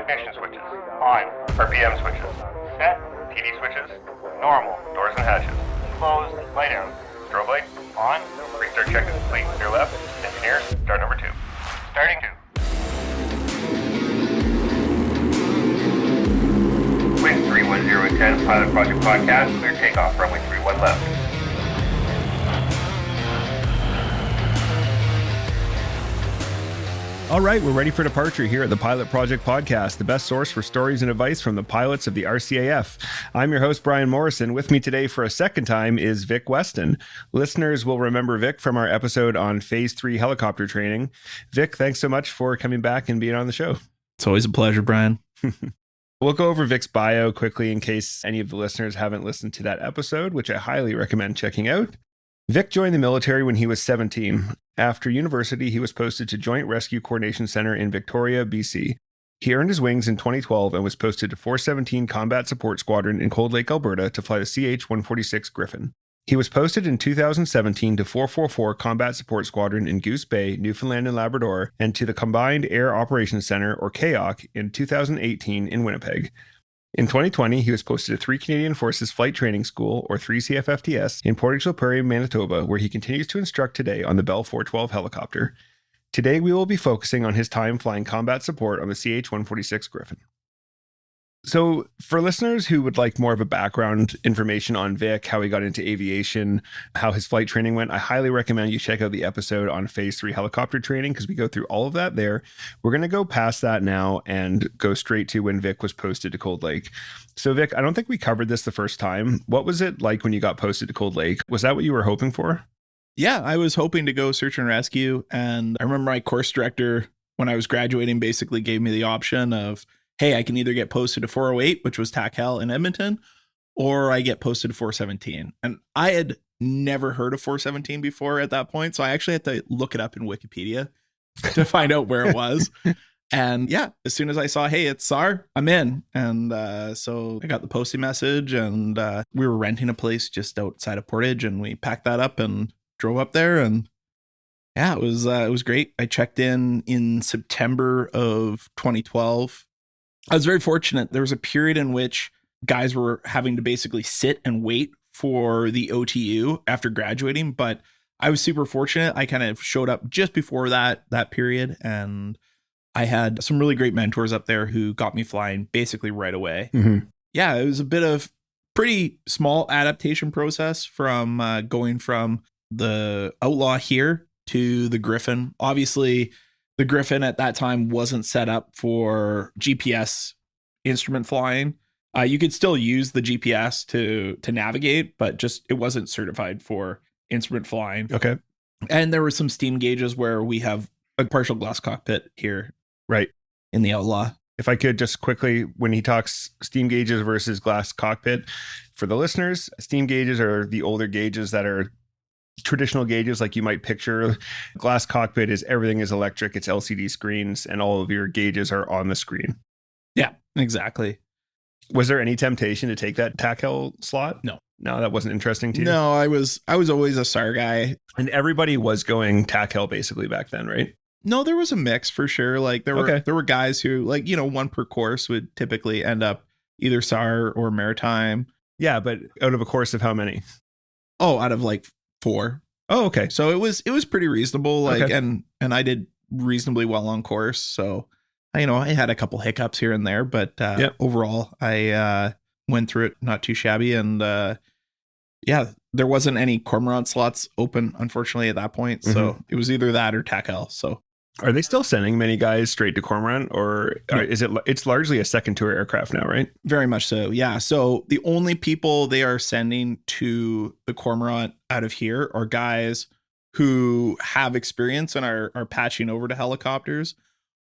ignition switches. On. RPM switches. Set. TD switches. Normal. Doors and hatches. Closed. Light out. Strobe light. On. Restart check is complete. Clear left. Engineers, start number 2. Starting 2. Wind 310, Pilot Project Podcast. Clear takeoff. Runway 31 left. All right, we're ready for departure here at the Pilot Project Podcast, the best source for stories and advice from the pilots of the RCAF. I'm your host, Brian Morrison. With me today for a second time is Vic Weston. Listeners will remember Vic from our episode on Phase 3 helicopter training. Vic, thanks so much for coming back and being on the show. It's always a pleasure, Brian. We'll go over Vic's bio quickly in case any of the listeners haven't listened to that episode, which I highly recommend checking out. Vic joined the military when he was 17. After university, he was posted to Joint Rescue Coordination Center in Victoria, BC. He earned his wings in 2012 and was posted to 417 Combat Support Squadron in Cold Lake, Alberta to fly the CH-146 Griffon. He was posted in 2017 to 444 Combat Support Squadron in Goose Bay, Newfoundland and Labrador, and to the Combined Air Operations Center, or CAOC, in 2018 in Winnipeg. In 2020, he was posted to 3 Canadian Forces Flight Training School, or 3CFFTS, in Portage la Prairie, Manitoba, where he continues to instruct today on the Bell 412 helicopter. Today, we will be focusing on his time flying combat support on the CH-146 Griffon. So, for listeners who would like more of a background information on Vic, how he got into aviation, how his flight training went, I highly recommend you check out the episode on Phase 3 helicopter training because we go through all of that there. We're going to go past that now and go straight to when Vic was posted to Cold Lake. So, Vic, I don't think we covered this the first time. What was it like when you got posted to Cold Lake? Was that what you were hoping for? Yeah, I was hoping to go search and rescue. And I remember my course director, when I was graduating, basically gave me the option of, hey, I can either get posted to 408, which was TAC Hell in Edmonton, or I get posted to 417. And I had never heard of 417 before at that point. So I actually had to look it up in Wikipedia to find out where it was. And yeah, as soon as I saw, hey, it's SAR, I'm in. And so I got the posting message and we were renting a place just outside of Portage and we packed that up and drove up there. And yeah, it was great. I checked in September of 2012. I was very fortunate. There was a period in which guys were having to basically sit and wait for the OTU after graduating, but I was super fortunate. I kind of showed up just before that period, and I had some really great mentors up there who got me flying basically right away. Mm-hmm. Yeah, it was a bit of pretty small adaptation process from going from the Outlaw here to the Griffon. Obviously, the Griffon at that time wasn't set up for GPS instrument flying. You could still use the GPS to navigate, but just it wasn't certified for instrument flying. Okay. And there were some steam gauges where we have a partial glass cockpit here. Right. In the Outlaw. If I could just quickly, when he talks steam gauges versus glass cockpit, for the listeners, steam gauges are the older gauges that are traditional gauges like you might picture. Glass cockpit is everything is electric, it's LCD screens, and all of your gauges are on the screen. Yeah, exactly. Was there any temptation to take that TACL slot? No, that wasn't interesting to you? No, I was always a SAR guy. And everybody was going TACL basically back then, right? No, there was a mix for sure. Like there were guys who, like, you know, one per course would typically end up either SAR or maritime. Yeah, but out of a course of how many? Oh, out of like 4. Oh, okay. So it was pretty reasonable. Like, okay. and I did reasonably well on course. So, you know, I had a couple hiccups here and there, but overall I went through it not too shabby. And yeah, there wasn't any cormorant slots open, unfortunately, at that point. Mm-hmm. So it was either that or TACL. So are they still sending many guys straight to cormorant, or is it's largely a second tour aircraft now, right? Very much so. Yeah. So the only people they are sending to the cormorant out of here are guys who have experience and are patching over to helicopters,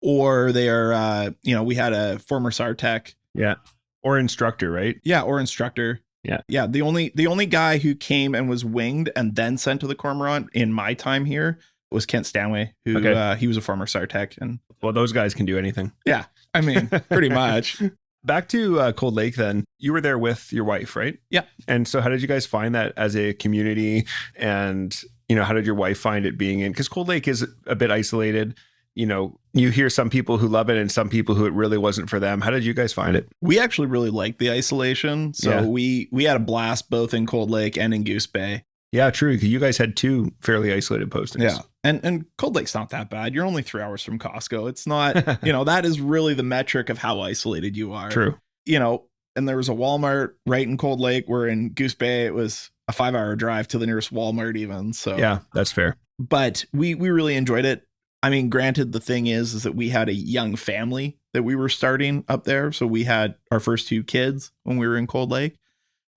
or they are, we had a former SAR tech. Yeah. Or instructor, right? Yeah. Or instructor. Yeah. Yeah. The only guy who came and was winged and then sent to the cormorant in my time here was Kent Stanway, who he was a former SAR tech. And well, those guys can do anything. Yeah. I mean, pretty much. Back to Cold Lake then. You were there with your wife, right? Yeah. And so how did you guys find that as a community? And, how did your wife find it being in? Because Cold Lake is a bit isolated. you hear some people who love it and some people who it really wasn't for them. How did you guys find it? We actually really liked the isolation. So we had a blast both in Cold Lake and in Goose Bay. Yeah, true. You guys had 2 fairly isolated postings. Yeah. And Cold Lake's not that bad. You're only 3 hours from Costco. It's not, that is really the metric of how isolated you are. True. And there was a Walmart right in Cold Lake, where in Goose Bay, it was a 5-hour drive to the nearest Walmart even. So yeah, that's fair. But we really enjoyed it. I mean, granted, the thing is that we had a young family that we were starting up there. So we had our first 2 kids when we were in Cold Lake.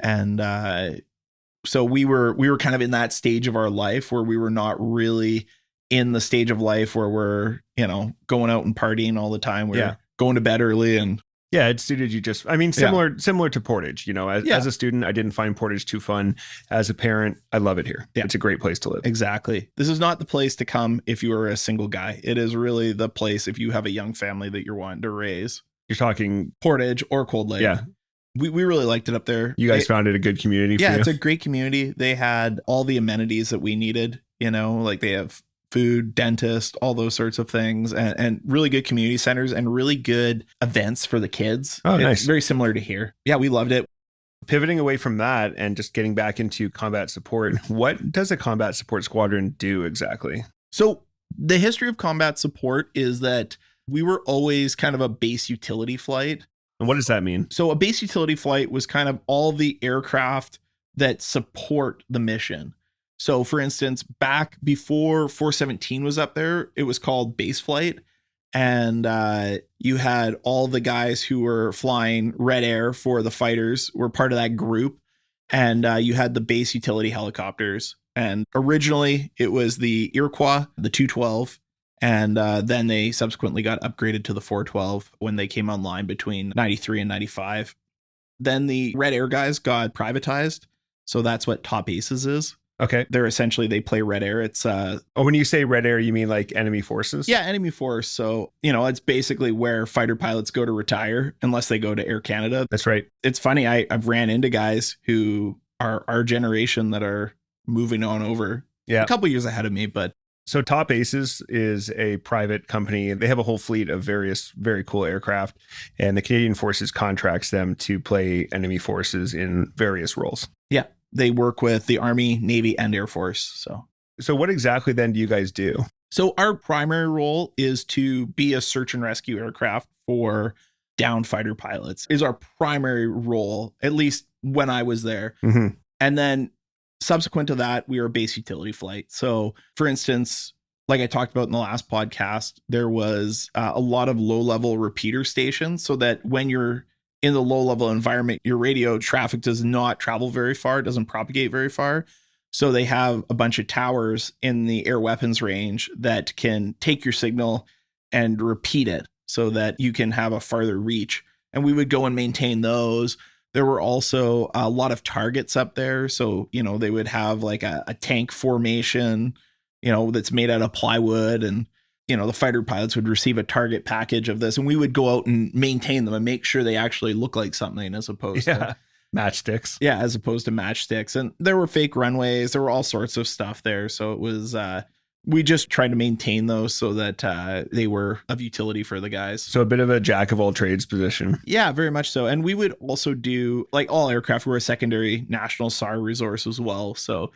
And so we were kind of in that stage of our life where we were not really in the stage of life where we're, going out and partying all the time. We're going to bed early and yeah, it suited you just, I mean, similar to Portage, as a student, I didn't find Portage too fun. As a parent, I love it here. Yeah. It's a great place to live. Exactly. This is not the place to come if you are a single guy. It is really the place if you have a young family that you're wanting to raise. You're talking Portage or Cold Lake. Yeah. We really liked it up there. You guys found it a good community for you? Yeah, it's a great community. They had all the amenities that we needed, like they have food, dentist, all those sorts of things, and really good community centers and really good events for the kids. Oh, nice. It's very similar to here. Yeah, we loved it. Pivoting away from that and just getting back into combat support, what does a combat support squadron do exactly? So the history of combat support is that we were always kind of a base utility flight. And what does that mean? So a base utility flight was kind of all the aircraft that support the mission. So for instance, back before 417 was up there, it was called base flight. And you had all the guys who were flying Red Air for the fighters were part of that group. And you had the base utility helicopters. And originally it was the Iroquois, the 212. And then they subsequently got upgraded to the 412 when they came online between 93 and 95. Then the Red Air guys got privatized. So that's what Top Aces is. Okay. They play Red Air. It's when you say Red Air, you mean like enemy forces? Yeah, enemy force. So, it's basically where fighter pilots go to retire unless they go to Air Canada. That's right. It's funny. I've ran into guys who are our generation that are moving on over. Yeah. A couple years ahead of me, but so Top Aces is a private company. They have a whole fleet of various very cool aircraft, and the Canadian Forces contracts them to play enemy forces in various roles. Yeah. They work with the Army, Navy, and Air Force. So what exactly then do you guys do? So our primary role is to be a search and rescue aircraft for downed fighter pilots is our primary role, at least when I was there. Mm-hmm. And then subsequent to that, we are a base utility flight. So for instance, like I talked about in the last podcast, there was a lot of low-level repeater stations so that when you're in the low-level environment, your radio traffic does not travel very far, doesn't propagate very far. So they have a bunch of towers in the air weapons range that can take your signal and repeat it so that you can have a farther reach. And we would go and maintain those. There were also a lot of targets up there. So, they would have like a tank formation, that's made out of plywood, and the fighter pilots would receive a target package of this, and we would go out and maintain them and make sure they actually look like something as opposed to matchsticks. Yeah, as opposed to matchsticks. And there were fake runways. There were all sorts of stuff there. So it was, we just tried to maintain those so that they were of utility for the guys. So a bit of a jack of all trades position. Yeah, very much so. And we would also do, like all aircraft, we're a secondary national SAR resource as well. So,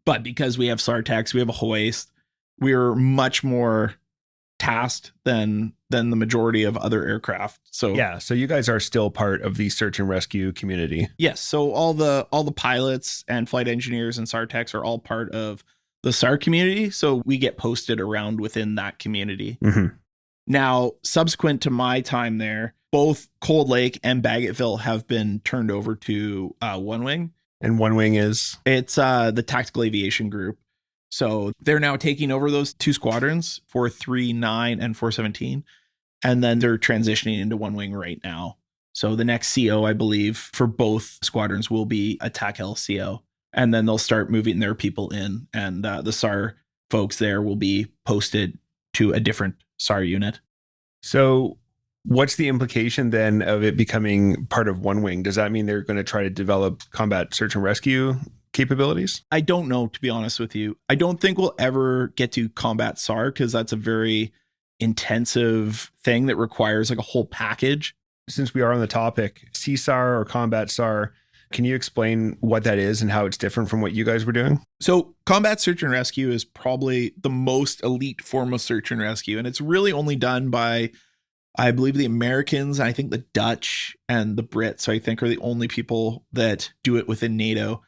but because we have SAR techs, we have a hoist, we're much more tasked than the majority of other aircraft. So yeah, so you guys are still part of the search and rescue community. Yes, so all the pilots and flight engineers and SAR techs are all part of the SAR community, so we get posted around within that community. Mm-hmm. Now, subsequent to my time there, both Cold Lake and Baggetville have been turned over to One Wing. And One Wing is? It's the Tactical Aviation Group. So they're now taking over those 2 squadrons, 439 and 417. And then they're transitioning into One Wing right now. So the next CO, I believe, for both squadrons will be a TACL CO. And then they'll start moving their people in. And the SAR folks there will be posted to a different SAR unit. So what's the implication then of it becoming part of One Wing? Does that mean they're going to try to develop combat search and rescue capabilities? I don't know, to be honest with you. I don't think we'll ever get to combat SAR because that's a very intensive thing that requires like a whole package. Since we are on the topic, CSAR or combat SAR, can you explain what that is and how it's different from what you guys were doing? So combat search and rescue is probably the most elite form of search and rescue. And it's really only done by, I believe, the Americans, I think the Dutch and the Brits, I think, are the only people that do it within NATO.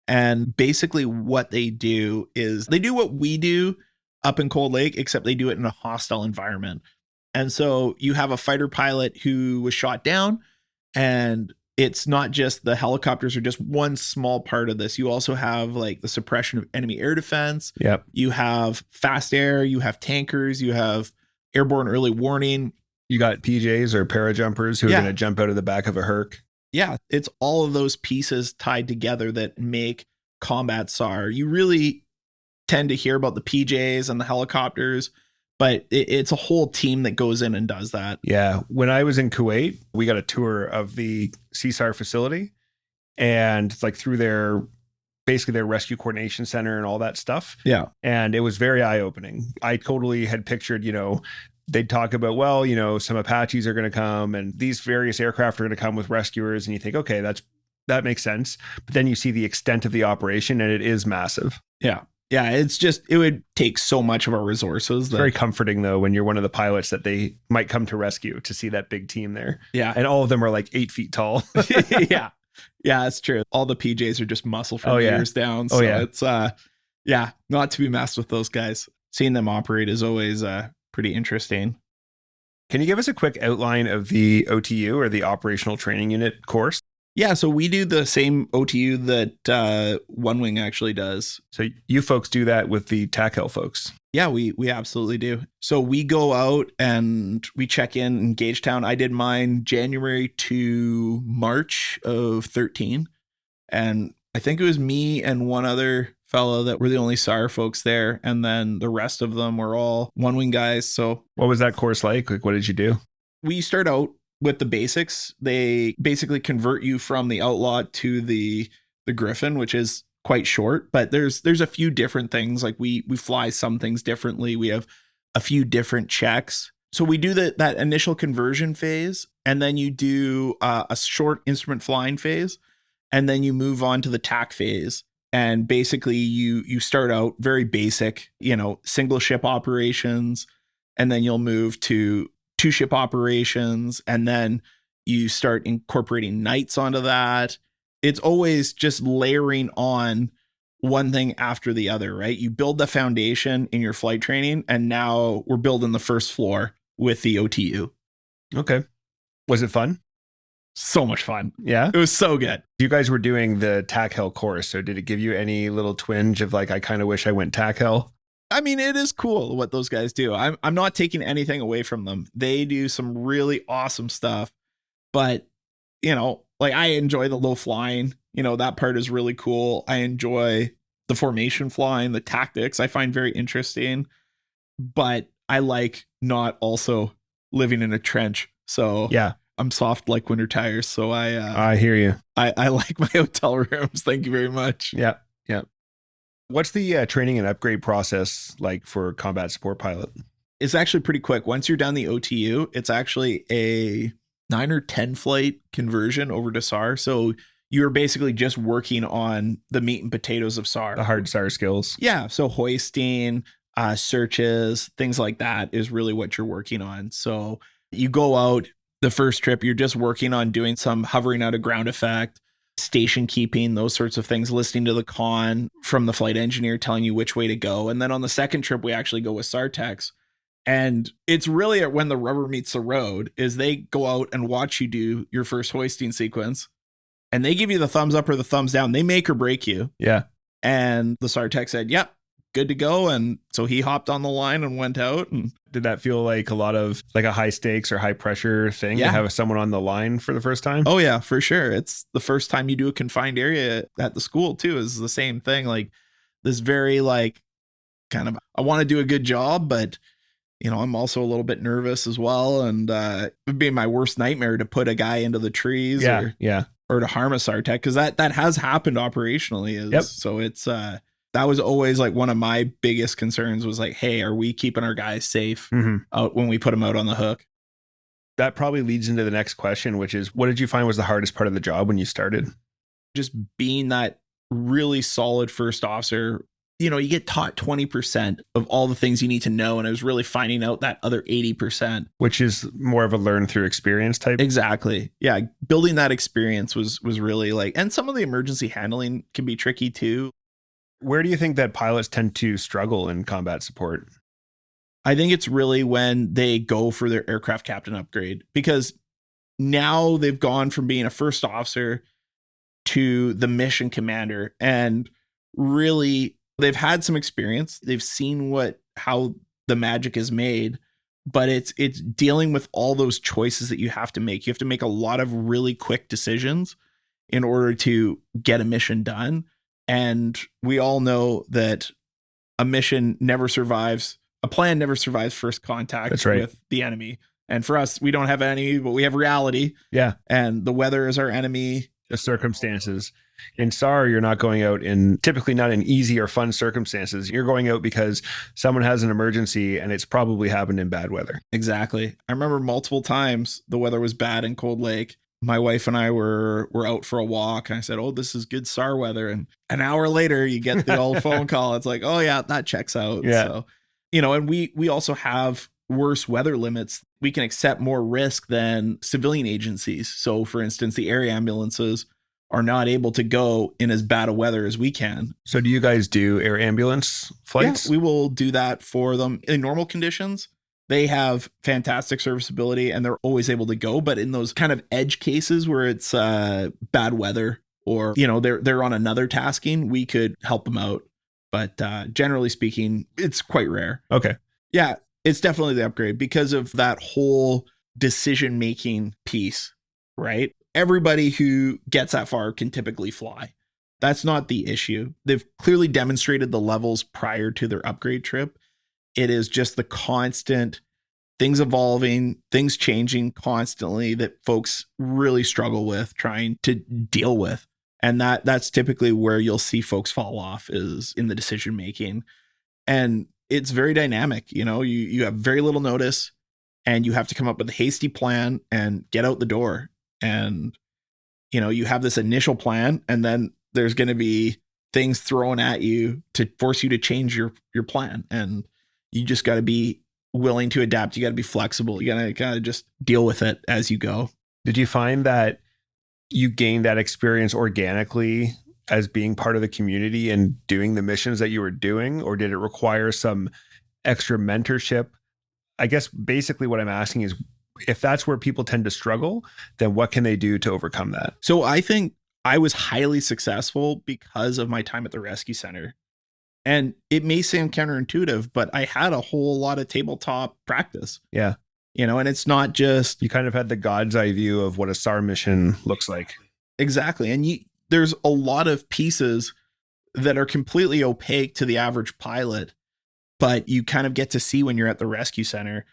And basically what they do is they do what we do up in Cold Lake, except they do it in a hostile environment. And so you have a fighter pilot who was shot down, and it's not just the helicopters are just one small part of this. You also have like the suppression of enemy air defense. Yep. You have fast air, you have tankers, you have airborne early warning. You got PJs or parajumpers who are going to jump out of the back of a Herc. Yeah, it's all of those pieces tied together that make combat SAR. You really tend to hear about the PJs and the helicopters, but it's a whole team that goes in and does that. Yeah. When I was in Kuwait, we got a tour of the CSAR facility, and like through their rescue coordination center and all that stuff. Yeah. And it was very eye-opening. I totally had pictured, they'd talk about, well, some Apaches are going to come and these various aircraft are going to come with rescuers. And you think, okay, that makes sense. But then you see the extent of the operation and it is massive. Yeah. Yeah, it would take so much of our resources. It's very comforting, though, when you're one of the pilots that they might come to rescue, to see that big team there. Yeah. And all of them are like 8 feet tall. Yeah. Yeah, it's true. All the PJs are just muscle from the ears down. So it's, not to be messed with those guys. Seeing them operate is always pretty interesting. Can you give us a quick outline of the OTU, or the Operational Training Unit course? Yeah, so we do the same OTU that One Wing actually does. So you folks do that with the TACL folks? Yeah, we absolutely do. So we go out and we check in Gagetown. I did mine January to March of 13. And I think it was me and one other fellow that were the only SAR folks there. And then the rest of them were all One Wing guys. So what was that course like? Like, what did you do? We start out with the basics. They basically convert you from the Outlaw to the Griffon, which is quite short, but there's a few different things. Like we fly some things differently. We have a few different checks. So we do that initial conversion phase, and then you do a short instrument flying phase, and then you move on to the TAC phase. And basically you start out very basic, single ship operations, and then you'll move to 2-ship operations, and then you start incorporating nights onto that. It's always just layering on one thing after the other, right? You build the foundation in your flight training, and now we're building the first floor with the OTU. Okay. Was it fun? So much fun. Yeah. It was so good. You guys were doing the TACL course, so did it give you any little twinge of like, I kind of wish I went TACL? I mean, it is cool what those guys do. I'm not taking anything away from them. They do some really awesome stuff, but like I enjoy the low flying, that part is really cool. I enjoy the formation flying, the tactics I find very interesting, but I like not also living in a trench. So yeah, I'm soft like winter tires. So I hear you. I like my hotel rooms. Thank you very much. Yeah. Yeah. What's the training and upgrade process like for combat support pilot? It's actually pretty quick. Once you're done the OTU, it's actually a 9 or 10 flight conversion over to SAR. So you're basically just working on the meat and potatoes of SAR. The hard SAR skills. Yeah. So hoisting, searches, things like that is really what you're working on. So you go out the first trip, you're just working on doing some hovering out of ground effect, station keeping, those sorts of things, listening to the con from the flight engineer telling you which way to go. And then on the second trip, we actually go with SARTEX. And it's really when the rubber meets the road is they go out and watch you do your first hoisting sequence, and they give you the thumbs up or the thumbs down. They make or break you. Yeah. And the SARTEX said, yep, good to go. And so he hopped on the line and went out. And did that feel like a lot of like a high stakes or high pressure thing to have someone on the line for the first time? Oh yeah, for sure. It's the first time you do a confined area at the school too, is the same thing. Like this very like kind of, I want to do a good job, but I'm also a little bit nervous as well. And it would be my worst nightmare to put a guy into the trees or to harm a SARTEC, because that has happened operationally. So it's That was always like one of my biggest concerns was like, hey, are we keeping our guys safe out when we put them out on the hook? That probably leads into the next question, which is, what did you find was the hardest part of the job when you started? Just being that really solid first officer. You know, you get taught 20% of all the things you need to know. And I was really finding out that other 80%. Which is more of a learn through experience type. Exactly. Yeah. Building that experience was really like, and some of the emergency handling can be tricky too. Where do you think that pilots tend to struggle in combat support? I think it's really when they go for their aircraft captain upgrade, because now they've gone from being a first officer to the mission commander, and really they've had some experience. They've seen how the magic is made, but it's dealing with all those choices that you have to make. You have to make a lot of really quick decisions in order to get a mission done. And we all know that a mission never survives. A plan never survives first contact with the enemy. And for us, we don't have enemy, but we have reality. Yeah. And the weather is our enemy. The circumstances. In SAR, you're not going out typically not in easy or fun circumstances. You're going out because someone has an emergency and it's probably happened in bad weather. Exactly. I remember multiple times the weather was bad in Cold Lake. My wife and I were out for a walk, and I said, oh, this is good SAR weather. And an hour later, you get the old phone call. It's like, oh, yeah, that checks out. Yeah. So, you know, and we also have worse weather limits. We can accept more risk than civilian agencies. So, for instance, the air ambulances are not able to go in as bad a weather as we can. So do you guys do air ambulance flights? Yeah, we will do that for them in normal conditions. They have fantastic serviceability and they're always able to go. But in those kind of edge cases where it's bad weather, or, you know, they're on another tasking, we could help them out. But generally speaking, it's quite rare. Okay. Yeah, it's definitely the upgrade because of that whole decision-making piece, right? Everybody who gets that far can typically fly. That's not the issue. They've clearly demonstrated the levels prior to their upgrade trip. It is just the constant things evolving, things changing constantly that folks really struggle with trying to deal with. And that's typically where you'll see folks fall off, is in the decision making. And it's very dynamic. You know, you have very little notice and you have to come up with a hasty plan and get out the door. And, you know, you have this initial plan and then there's going to be things thrown at you to force you to change your plan. And you just got to be willing to adapt. You got to be flexible. You got to kind of just deal with it as you go. Did you find that you gained that experience organically as being part of the community and doing the missions that you were doing, or did it require some extra mentorship? I guess basically what I'm asking is, if that's where people tend to struggle, then what can they do to overcome that? So I think I was highly successful because of my time at the rescue center. And it may sound counterintuitive, but I had a whole lot of tabletop practice. Yeah. You know, and it's not just... You kind of had the God's eye view of what a SAR mission looks like. Exactly. And there's a lot of pieces that are completely opaque to the average pilot, but you kind of get to see when you're at the rescue center.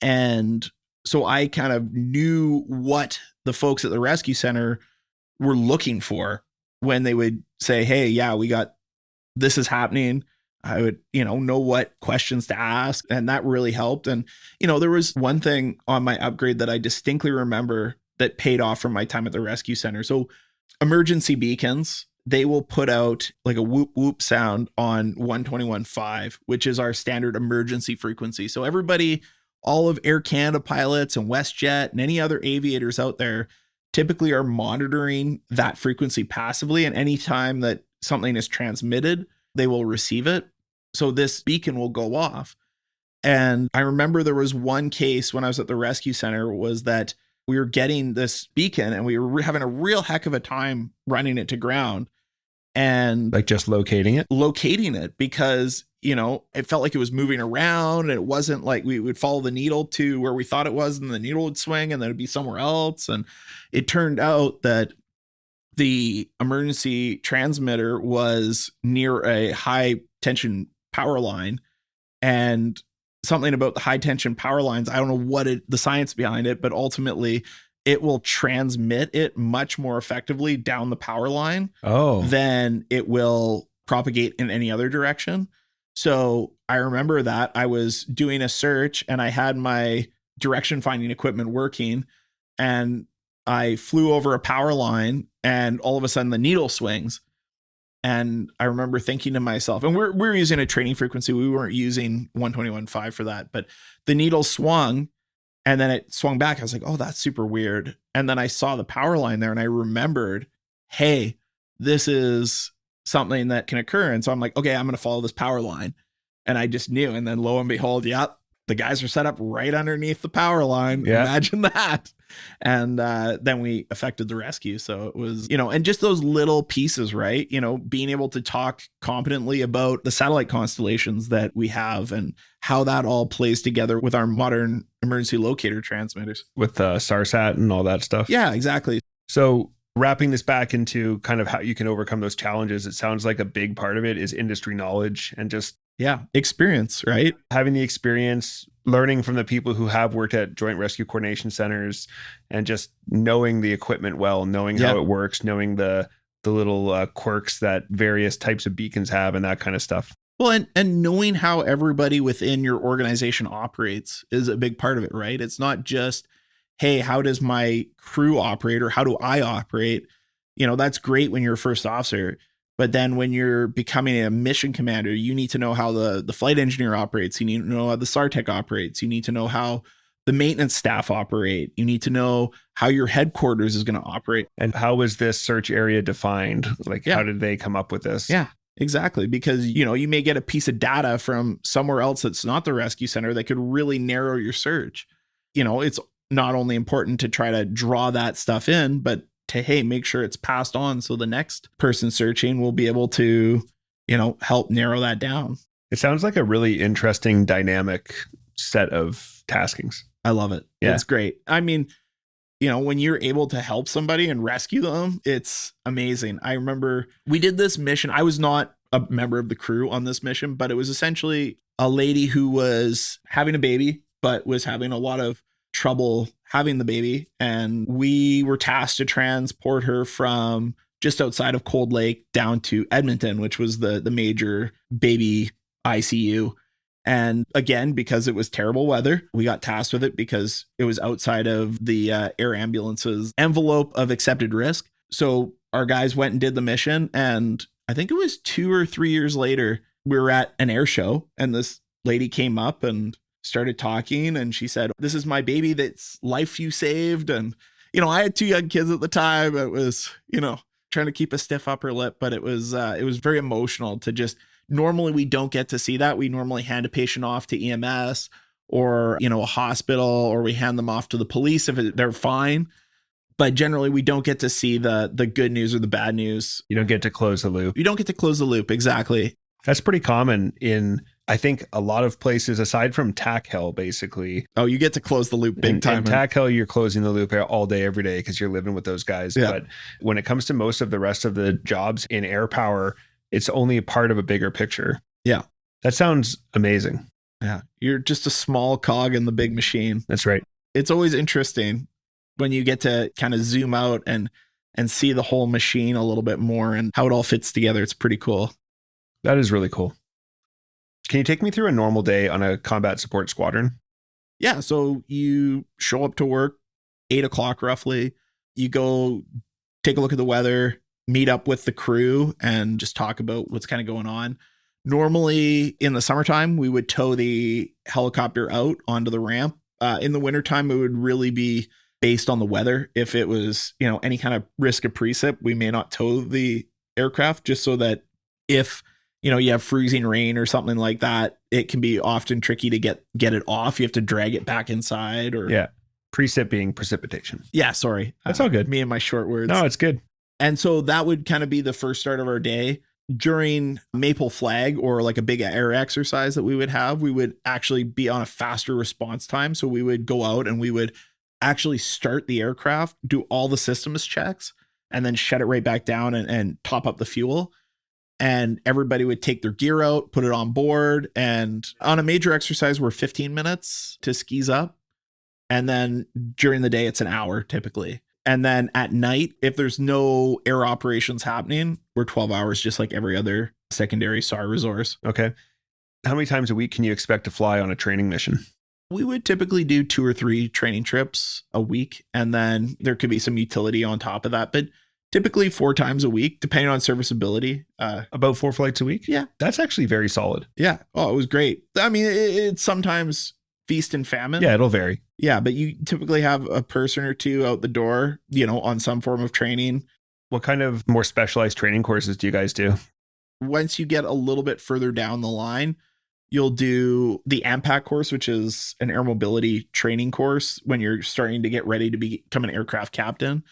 And so I kind of knew what the folks at the rescue center were looking for when they would say, hey, yeah, this is happening. I would, know what questions to ask. And that really helped. And, there was one thing on my upgrade that I distinctly remember that paid off from my time at the rescue center. So emergency beacons, they will put out like a whoop whoop sound on 121.5, which is our standard emergency frequency. So everybody, all of Air Canada pilots and WestJet and any other aviators out there typically are monitoring that frequency passively. And anytime that something is transmitted, they will receive it. So this beacon will go off. And I remember there was one case when I was at the rescue center, was that we were getting this beacon and we were having a real heck of a time running it to ground. And like just locating it because, it felt like it was moving around, and it wasn't like we would follow the needle to where we thought it was, and the needle would swing and then it'd be somewhere else. And it turned out that the emergency transmitter was near a high tension power line, and something about the high tension power lines, I don't know what the science behind it, but ultimately it will transmit it much more effectively down the power line than it will propagate in any other direction. So I remember that I was doing a search and I had my direction finding equipment working, and I flew over a power line, and all of a sudden the needle swings. And I remember thinking to myself, and we're using a training frequency. We weren't using 121.5 for that, but the needle swung and then it swung back. I was like, oh, that's super weird. And then I saw the power line there and I remembered, hey, this is something that can occur. And so I'm like, okay, I'm going to follow this power line. And I just knew. And then lo and behold, yep, the guys are set up right underneath the power line. Yeah. Imagine that. And then we effected the rescue. So it was, and just those little pieces, right? Being able to talk competently about the satellite constellations that we have and how that all plays together with our modern emergency locator transmitters. With SARSAT and all that stuff. Yeah, exactly. So wrapping this back into kind of how you can overcome those challenges, it sounds like a big part of it is industry knowledge and just experience, right? Having the experience, learning from the people who have worked at Joint Rescue Coordination Centers, and just knowing the equipment well, knowing how it works, knowing the little quirks that various types of beacons have and that kind of stuff. Well, and knowing how everybody within your organization operates is a big part of it, right? It's not just, hey, how does my crew operate or how do I operate? That's great when you're a first officer. But then when you're becoming a mission commander, you need to know how the flight engineer operates. You need to know how the SARTEC operates. You need to know how the maintenance staff operate. You need to know how your headquarters is going to operate. And how was this search area defined? Like, how did they come up with this? Yeah, exactly. Because, you may get a piece of data from somewhere else that's not the rescue center that could really narrow your search. It's not only important to try to draw that stuff in, but to, hey, make sure it's passed on so the next person searching will be able to, help narrow that down. It sounds like a really interesting dynamic set of taskings. I love it. Yeah. It's great. I mean, when you're able to help somebody and rescue them, it's amazing. I remember we did this mission. I was not a member of the crew on this mission, but it was essentially a lady who was having a baby, but was having a lot of trouble having the baby, and we were tasked to transport her from just outside of Cold Lake down to Edmonton, which was the major baby ICU. And again, because it was terrible weather, we got tasked with it because it was outside of the air ambulance's envelope of accepted risk. So our guys went and did the mission, and I think it was 2 or 3 years later, we were at an air show, and this lady came up and started talking, and she said, "This is my baby that's life you saved." And, I had 2 young kids at the time. It was, trying to keep a stiff upper lip, but it was very emotional to just, normally we don't get to see that. We normally hand a patient off to EMS or, a hospital, or we hand them off to the police if they're fine. But generally we don't get to see the good news or the bad news. You don't get to close the loop. You don't get to close the loop. Exactly. That's pretty common in, I think, a lot of places aside from TAC Hell, basically. Oh, you get to close the loop big time. In TAC Hell, you're closing the loop all day, every day, because you're living with those guys. Yeah. But when it comes to most of the rest of the jobs in air power, it's only a part of a bigger picture. Yeah. That sounds amazing. Yeah. You're just a small cog in the big machine. That's right. It's always interesting when you get to kind of zoom out and see the whole machine a little bit more and how it all fits together. It's pretty cool. That is really cool. Can you take me through a normal day on a combat support squadron? Yeah. So you show up to work 8 o'clock roughly. You go take a look at the weather, meet up with the crew, and just talk about what's kind of going on. Normally in the summertime, we would tow the helicopter out onto the ramp. In the wintertime, it would really be based on the weather. If it was, any kind of risk of precip, we may not tow the aircraft, just so that if you have freezing rain or something like that, it can be often tricky to get it off. You have to drag it back inside, or precip being precipitation. Yeah, sorry. That's all good. Me and my short words. No, it's good. And so that would kind of be the first start of our day. During Maple Flag, or like a big air exercise that we would have, we would actually be on a faster response time. So we would go out and we would actually start the aircraft, do all the systems checks, and then shut it right back down and top up the fuel. And everybody would take their gear out, put it on board. And on a major exercise, we're 15 minutes to skis up. And then during the day, it's an hour typically. And then at night, if there's no air operations happening, we're 12 hours, just like every other secondary SAR resource. Okay. How many times a week can you expect to fly on a training mission? We would typically do 2 or 3 training trips a week, and then there could be some utility on top of that, but typically 4 times a week, depending on serviceability. About 4 flights a week? Yeah. That's actually very solid. Yeah. Oh, it was great. I mean, it's sometimes feast and famine. Yeah, it'll vary. Yeah, but you typically have a person or two out the door, on some form of training. What kind of more specialized training courses do you guys do? Once you get a little bit further down the line, you'll do the AMPAC course, which is an air mobility training course when you're starting to get ready to become an aircraft captain.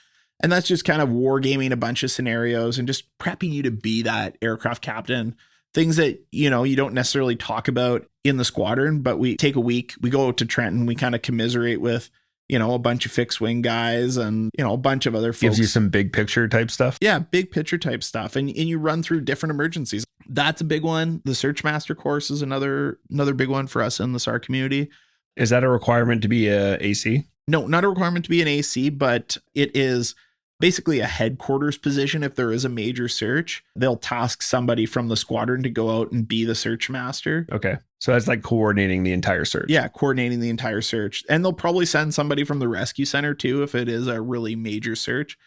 And that's just kind of wargaming a bunch of scenarios and just prepping you to be that aircraft captain. Things that, you don't necessarily talk about in the squadron, but we take a week, we go out to Trenton, we kind of commiserate with, a bunch of fixed wing guys and, a bunch of other folks. Gives you some big picture type stuff. Yeah, big picture type stuff. And you run through different emergencies. That's a big one. The Search Master course is another big one for us in the SAR community. Is that a requirement to be a AC? No, not a requirement to be an AC, but it is basically a headquarters position. If there is a major search, they'll task somebody from the squadron to go out and be the search master. Okay. So that's like coordinating the entire search. Yeah, coordinating the entire search. And they'll probably send somebody from the rescue center too, if it is a really major search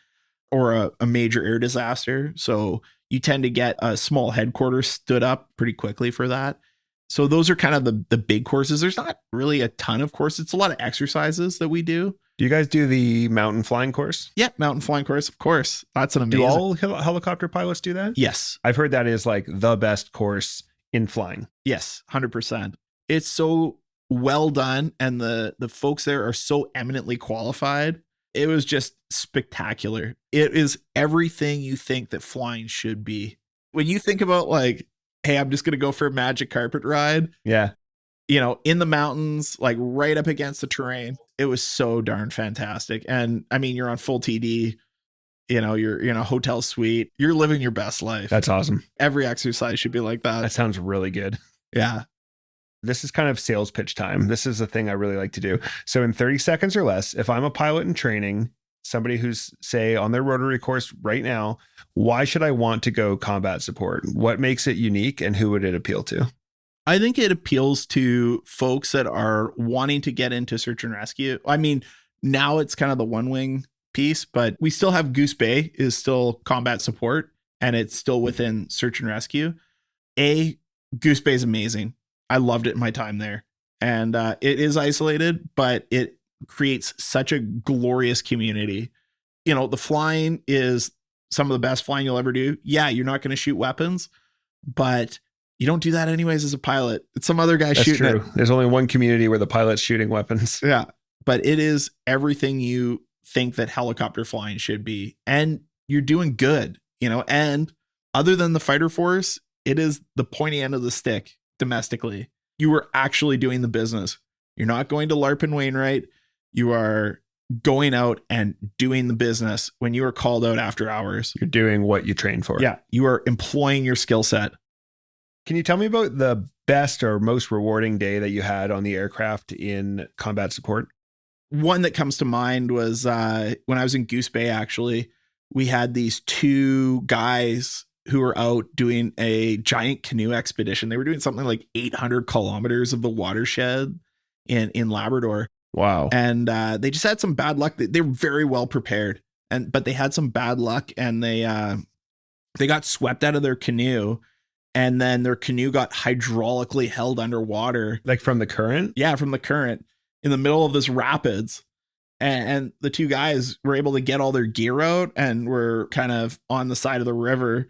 or a major air disaster. So you tend to get a small headquarters stood up pretty quickly for that. So those are kind of the big courses. There's not really a ton of courses. It's a lot of exercises that we do. Do you guys do the mountain flying course? Yeah, mountain flying course, of course. That's an amazing. Do all helicopter pilots do that? Yes. I've heard that is like the best course in flying. Yes, 100%. It's so well done, and the folks there are so eminently qualified. It was just spectacular. It is everything you think that flying should be. When you think about like, hey, I'm just going to go for a magic carpet ride. Yeah. In the mountains, like right up against the terrain. It was so darn fantastic. And I mean, you're on full TD, you're in a hotel suite. You're living your best life. That's awesome. Every exercise should be like that. That sounds really good. Yeah. This is kind of sales pitch time. This is a thing I really like to do. So in 30 seconds or less, if I'm a pilot in training, somebody who's, say, on their rotary course right now, why should I want to go combat support? What makes it unique, and who would it appeal to? I think it appeals to folks that are wanting to get into search and rescue. I mean, now it's kind of the one wing piece, but we still have Goose Bay is still combat support, and it's still within search and rescue. Goose Bay is amazing. I loved it in my time there. And it is isolated, but it creates such a glorious community. The flying is some of the best flying you'll ever do. Yeah, you're not going to shoot weapons, but you don't do that anyways as a pilot. It's some other guy shooting. That's true. There's only one community where the pilot's shooting weapons. Yeah, but it is everything you think that helicopter flying should be. And you're doing good, and other than the fighter force, it is the pointy end of the stick domestically. You are actually doing the business. You're not going to LARP and Wainwright. You are going out and doing the business when you are called out after hours. You're doing what you trained for. Yeah. You are employing your skill set. Can you tell me about the best or most rewarding day that you had on the aircraft in combat support? One that comes to mind was when I was in Goose Bay, actually. We had these 2 guys who were out doing a giant canoe expedition. They were doing something like 800 kilometers of the watershed in Labrador. Wow. And they just had some bad luck. They were very well prepared, but they had some bad luck, and they got swept out of their canoe. And then their canoe got hydraulically held underwater. Like from the current? Yeah, from the current in the middle of this rapids. And the 2 guys were able to get all their gear out and were kind of on the side of the river.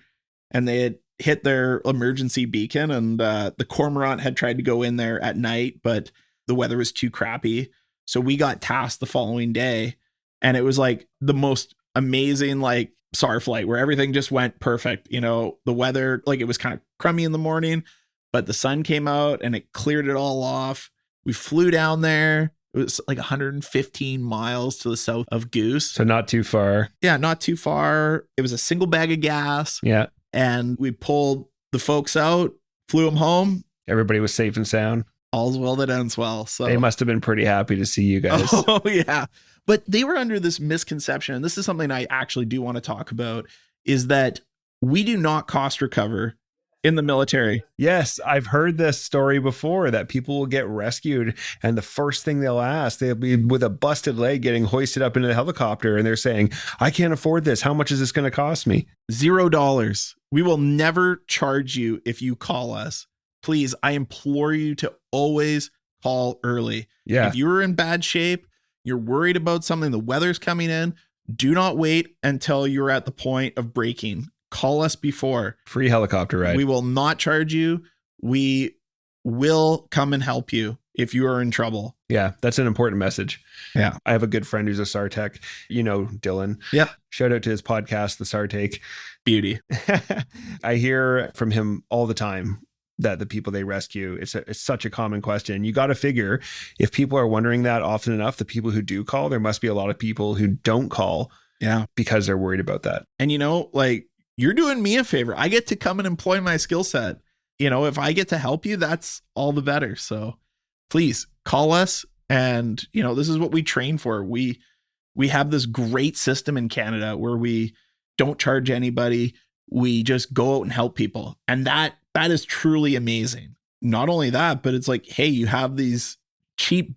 And they had hit their emergency beacon. And the cormorant had tried to go in there at night, but the weather was too crappy. So we got tasked the following day. And it was like the most amazing, like, SAR flight where everything just went perfect. The weather, like, it was kind of crummy in the morning, but the sun came out and it cleared it all off. We flew down there. It was like 115 miles to the south of Goose. So not too far. Yeah, not too far. It was a single bag of gas. Yeah. And we pulled the folks out, flew them home. Everybody was safe and sound. All's well that ends well. So they must have been pretty happy to see you guys. Oh, yeah. But they were under this misconception, and this is something I actually do want to talk about, is that we do not cost recover in the military. Yes, I've heard this story before that people will get rescued and the first thing they'll be with a busted leg getting hoisted up into the helicopter and they're saying, I can't afford this. How much is this going to cost me? $0. We will never charge you if you call us. Please, I implore you to always call early. Yeah. If you're in bad shape, you're worried about something, the weather's coming in, do not wait until you're at the point of breaking. Call us before. Free helicopter ride. We will not charge you. We will come and help you if you are in trouble. Yeah, that's an important message. Yeah. I have a good friend who's a SAR tech. You know, Dylan. Yeah. Shout out to his podcast, The SAR Take. Beauty. I hear from him all the time that the people they rescue, it's such a common question. You got to figure if people are wondering that often enough, the people who do call, there must be a lot of people who don't call. Yeah. Because they're worried about that. And like, you're doing me a favor. I get to come and employ my skill set. If I get to help you, that's all the better. So please call us. And, this is what we train for. We have this great system in Canada where we don't charge anybody. We just go out and help people. And that is truly amazing. Not only that, but it's like, hey, you have these cheap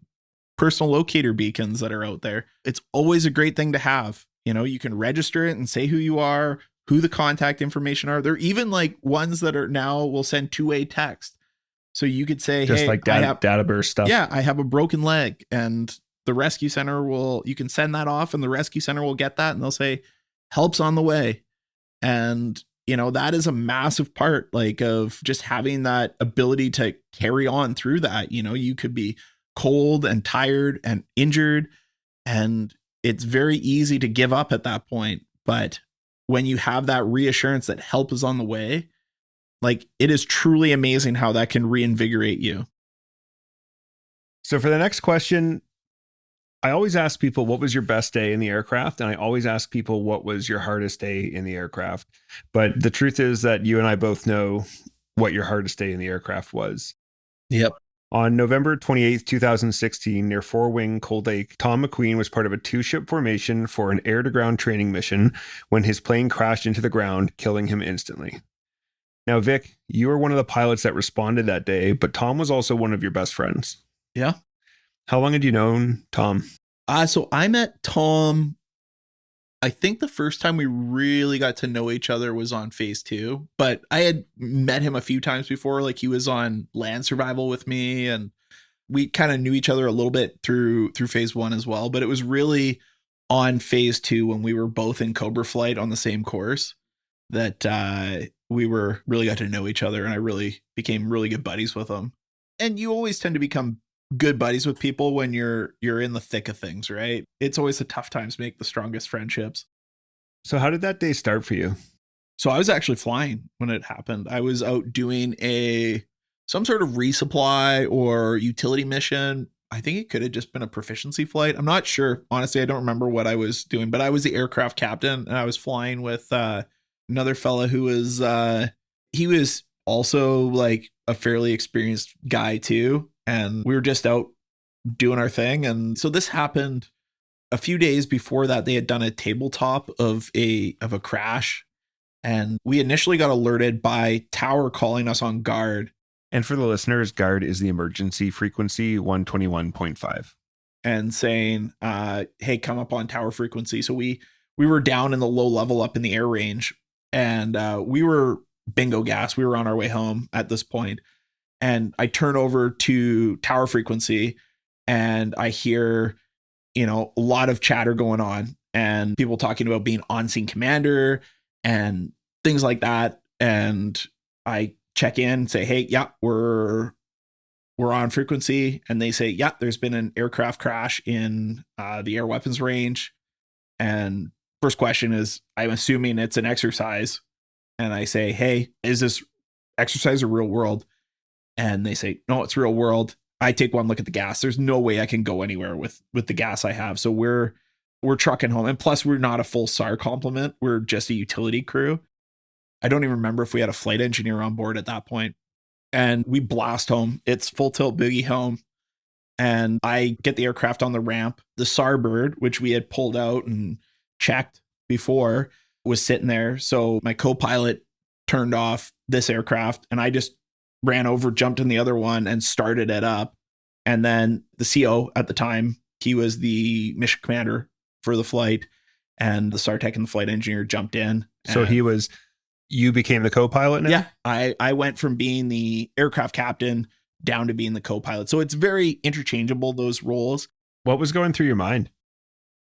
personal locator beacons that are out there. It's always a great thing to have. You can register it and say who you are, who the contact information are. They're even like ones that are now will send two-way text. So you could say, just hey, like data burst stuff. Yeah, I have a broken leg, and the rescue center you can send that off and the rescue center will get that and they'll say, help's on the way. And, that is a massive part of just having that ability to carry on through that. You could be cold and tired and injured, and it's very easy to give up at that point. But when you have that reassurance that help is on the way, it is truly amazing how that can reinvigorate you. So for the next question, I always ask people, what was your best day in the aircraft? And I always ask people, what was your hardest day in the aircraft? But the truth is that you and I both know what your hardest day in the aircraft was. Yep. On November 28th, 2016, near Four Wing, Cold Lake, Tom McQueen was part of a two-ship formation for an air-to-ground training mission when his plane crashed into the ground, killing him instantly. Now, Vic, you were one of the pilots that responded that day, but Tom was also one of your best friends. Yeah. How long had you known Tom? So I met Tom, I think the first time we really got to know each other was on phase 2, but I had met him a few times before. He was on land survival with me, and we kind of knew each other a little bit through phase 1 as well. But it was really on phase 2 when we were both in Cobra flight on the same course that we really got to know each other, and I really became really good buddies with him. And you always tend to become good buddies with people when you're in the thick of things, right? It's always the tough times make the strongest friendships. So how did that day start for you? So I was actually flying when it happened. I was out doing some sort of resupply or utility mission. I think it could have just been a proficiency flight. I'm not sure. Honestly, I don't remember what I was doing, but I was the aircraft captain and I was flying with another fella who was he was also a fairly experienced guy too. And we were just out doing our thing. And so this happened a few days before that. They had done a tabletop of a crash. And we initially got alerted by Tower calling us on guard. And for the listeners, guard is the emergency frequency 121.5. And saying, hey, come up on tower frequency. So we were down in the low level up in the air range. And we were bingo gas. We were on our way home at this point. And I turn over to tower frequency and I hear, a lot of chatter going on and people talking about being on-scene commander and things like that. And I check in and say, hey, yeah, we're on frequency. And they say, yeah, there's been an aircraft crash in the air weapons range. And first question is, I'm assuming it's an exercise. And I say, hey, is this exercise or real world? And they say, no, it's real world. I take one look at the gas. There's no way I can go anywhere with the gas I have. So we're trucking home. And plus we're not a full SAR complement. We're just a utility crew. I don't even remember if we had a flight engineer on board at that point. And we blast home. It's full tilt boogie home. And I get the aircraft on the ramp. The SAR bird, which we had pulled out and checked before, was sitting there. So my co-pilot turned off this aircraft, and I just ran over, jumped in the other one, and started it up. And then the CO at the time, he was the mission commander for the flight, and the SARTech and the flight engineer jumped in. So you became the co-pilot now? Yeah, I went from being the aircraft captain down to being the co-pilot. So it's very interchangeable, those roles. What was going through your mind?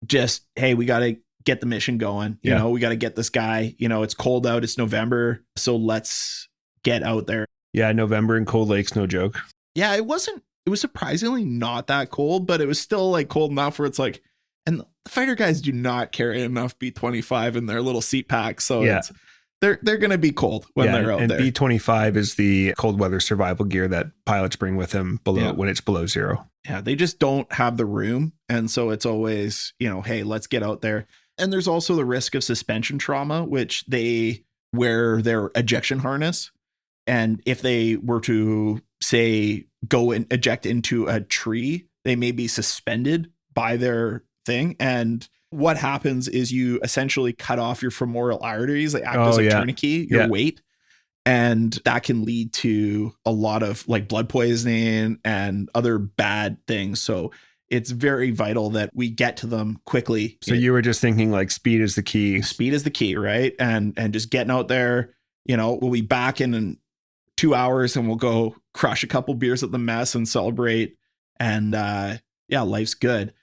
Just, hey, we got to get the mission going. You know, we got to get this guy, it's cold out, it's November. So let's get out there. Yeah, November in Cold Lake's no joke. Yeah, it was surprisingly not that cold, but it was still like cold enough where it's like, and the fighter guys do not carry enough B-25 in their little seat packs. So they're going to be cold when they're out there. And B-25 is the cold weather survival gear that pilots bring with them when it's below zero. Yeah, they just don't have the room. And so it's always, hey, let's get out there. And there's also the risk of suspension trauma, which they wear their ejection harness. And if they were to, say, go and eject into a tree, they may be suspended by their thing. And what happens is you essentially cut off your femoral arteries. They act as a tourniquet, your weight. And that can lead to a lot of like blood poisoning and other bad things. So it's very vital that we get to them quickly. So you were just thinking like speed is the key. Speed is the key, right? And just getting out there, we'll be back in 2 hours and we'll go crush a couple beers at the mess and celebrate. And life's good.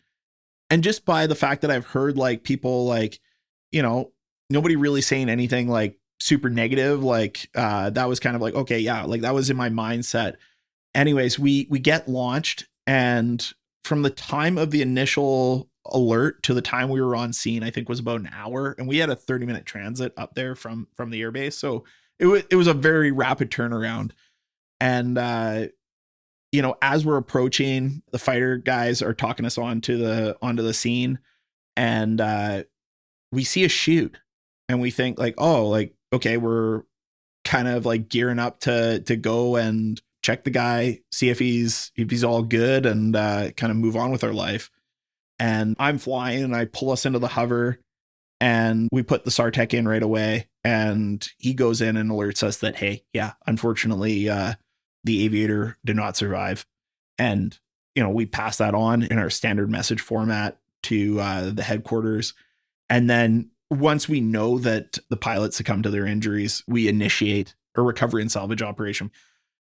And just by the fact that I've heard like people like, nobody really saying anything like super negative, like that was kind of like, okay, yeah, like that was in my mindset. Anyways, we get launched, and from the time of the initial alert to the time we were on scene, I think was about an hour, and we had a 30-minute transit up there from the airbase. So it was a very rapid turnaround. And as we're approaching, the fighter guys are talking us onto the scene, and we see a chute, and we think like, oh, like, okay, we're kind of like gearing up to go and check the guy, see if he's all good, and kind of move on with our life. And I'm flying, and I pull us into the hover, and we put the SARTech in right away, and he goes in and alerts us that, hey, yeah, unfortunately, the aviator did not survive. And, we pass that on in our standard message format to the headquarters. And then once we know that the pilot succumbed to their injuries, we initiate a recovery and salvage operation.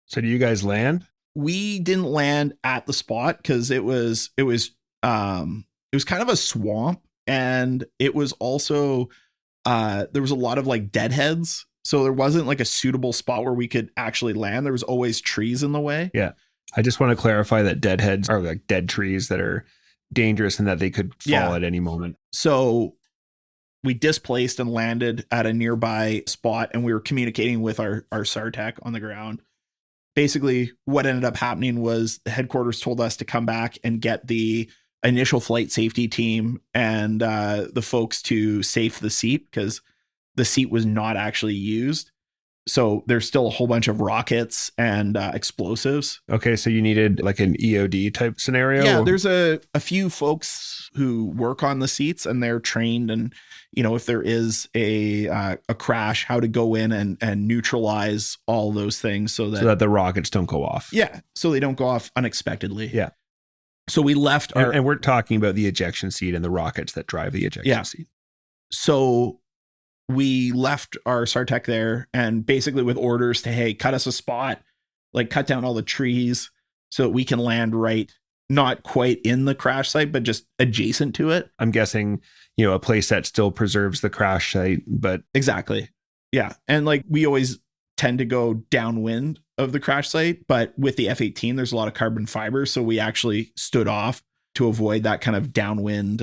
So do you guys land? We didn't land at the spot because it was kind of a swamp, and it was also there was a lot of like deadheads. So there wasn't like a suitable spot where we could actually land. There was always trees in the way. Yeah. I just want to clarify that deadheads are like dead trees that are dangerous and that they could fall at any moment. So we displaced and landed at a nearby spot, and we were communicating with our SARTech on the ground. Basically, what ended up happening was the headquarters told us to come back and get the initial flight safety team and the folks to safe the seat, because the seat was not actually used. So there's still a whole bunch of rockets and explosives. Okay, so you needed like an EOD type scenario? Yeah, there's a few folks who work on the seats, and they're trained, and if there is a crash, how to go in and neutralize all those things so that the rockets don't go off. Yeah, so they don't go off unexpectedly. Yeah. So we left and we're talking about the ejection seat and the rockets that drive the ejection seat. So we left our SARTech there, and basically with orders to, hey, cut us a spot, like cut down all the trees so that we can land right, not quite in the crash site, but just adjacent to it. I'm guessing, a place that still preserves the crash site, but exactly. Yeah. And like we always tend to go downwind of the crash site, but with the F-18, there's a lot of carbon fiber. So we actually stood off to avoid that kind of downwind,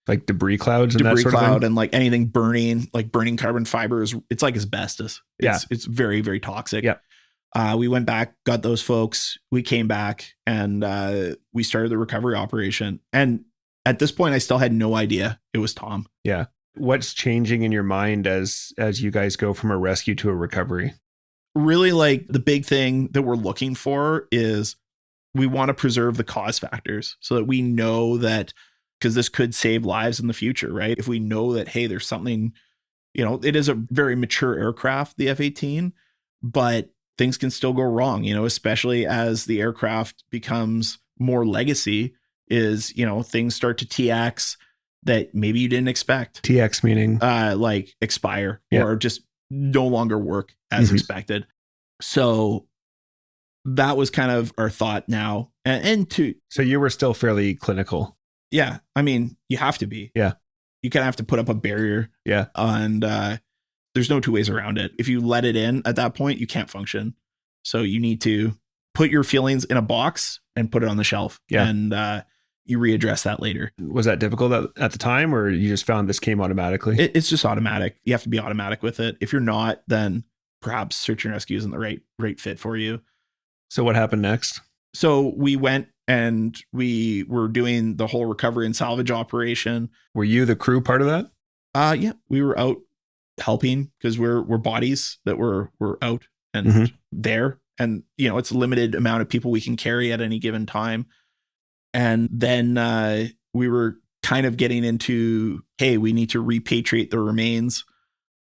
like debris clouds and that sort of thing? And like anything burning, like burning carbon fiber it's like asbestos. It's very, very toxic. Yeah. We went back, got those folks. We came back, and we started the recovery operation. And at this point, I still had no idea it was Tom. Yeah. What's changing in your mind as you guys go from a rescue to a recovery? Really, like the big thing that we're looking for is we want to preserve the cause factors so that we know that, because this could save lives in the future, right? If we know that, hey, there's something, it is a very mature aircraft, the F-18, but things can still go wrong, especially as the aircraft becomes more legacy, is, things start to TX that maybe you didn't expect. TX meaning? Like expire Yeah. or just no longer work as expected. So that was kind of our thought now. So you were still fairly clinical. Yeah. I mean, you have to be. Yeah. You kind of have to put up a barrier. Yeah. And there's no two ways around it. If you let it in at that point, you can't function. So you need to put your feelings in a box and put it on the shelf. Yeah. And you readdress that later. Was that difficult at the time, or you just found this came automatically? It's just automatic. You have to be automatic with it. If you're not, then perhaps search and rescue isn't the right fit for you. So what happened next? So we went and we were doing the whole recovery and salvage operation. Were you the crew part of that? Yeah, we were out helping because we're bodies that were out and there. And, it's a limited amount of people we can carry at any given time. And then we were kind of getting into, hey, we need to repatriate the remains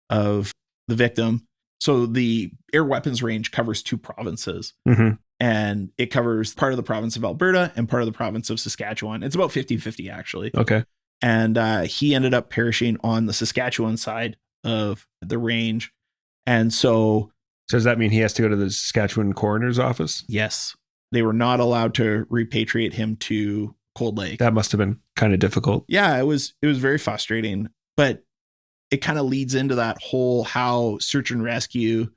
of the victim. So the air weapons range covers 2 provinces. And it covers part of the province of Alberta and part of the province of Saskatchewan. It's about 50-50 actually. Okay. And he ended up perishing on the Saskatchewan side of the range. And so does that mean he has to go to the Saskatchewan coroner's office? Yes. They were not allowed to repatriate him to Cold Lake. That must have been kind of difficult. Yeah, it was very frustrating, but it kind of leads into that whole how search and rescue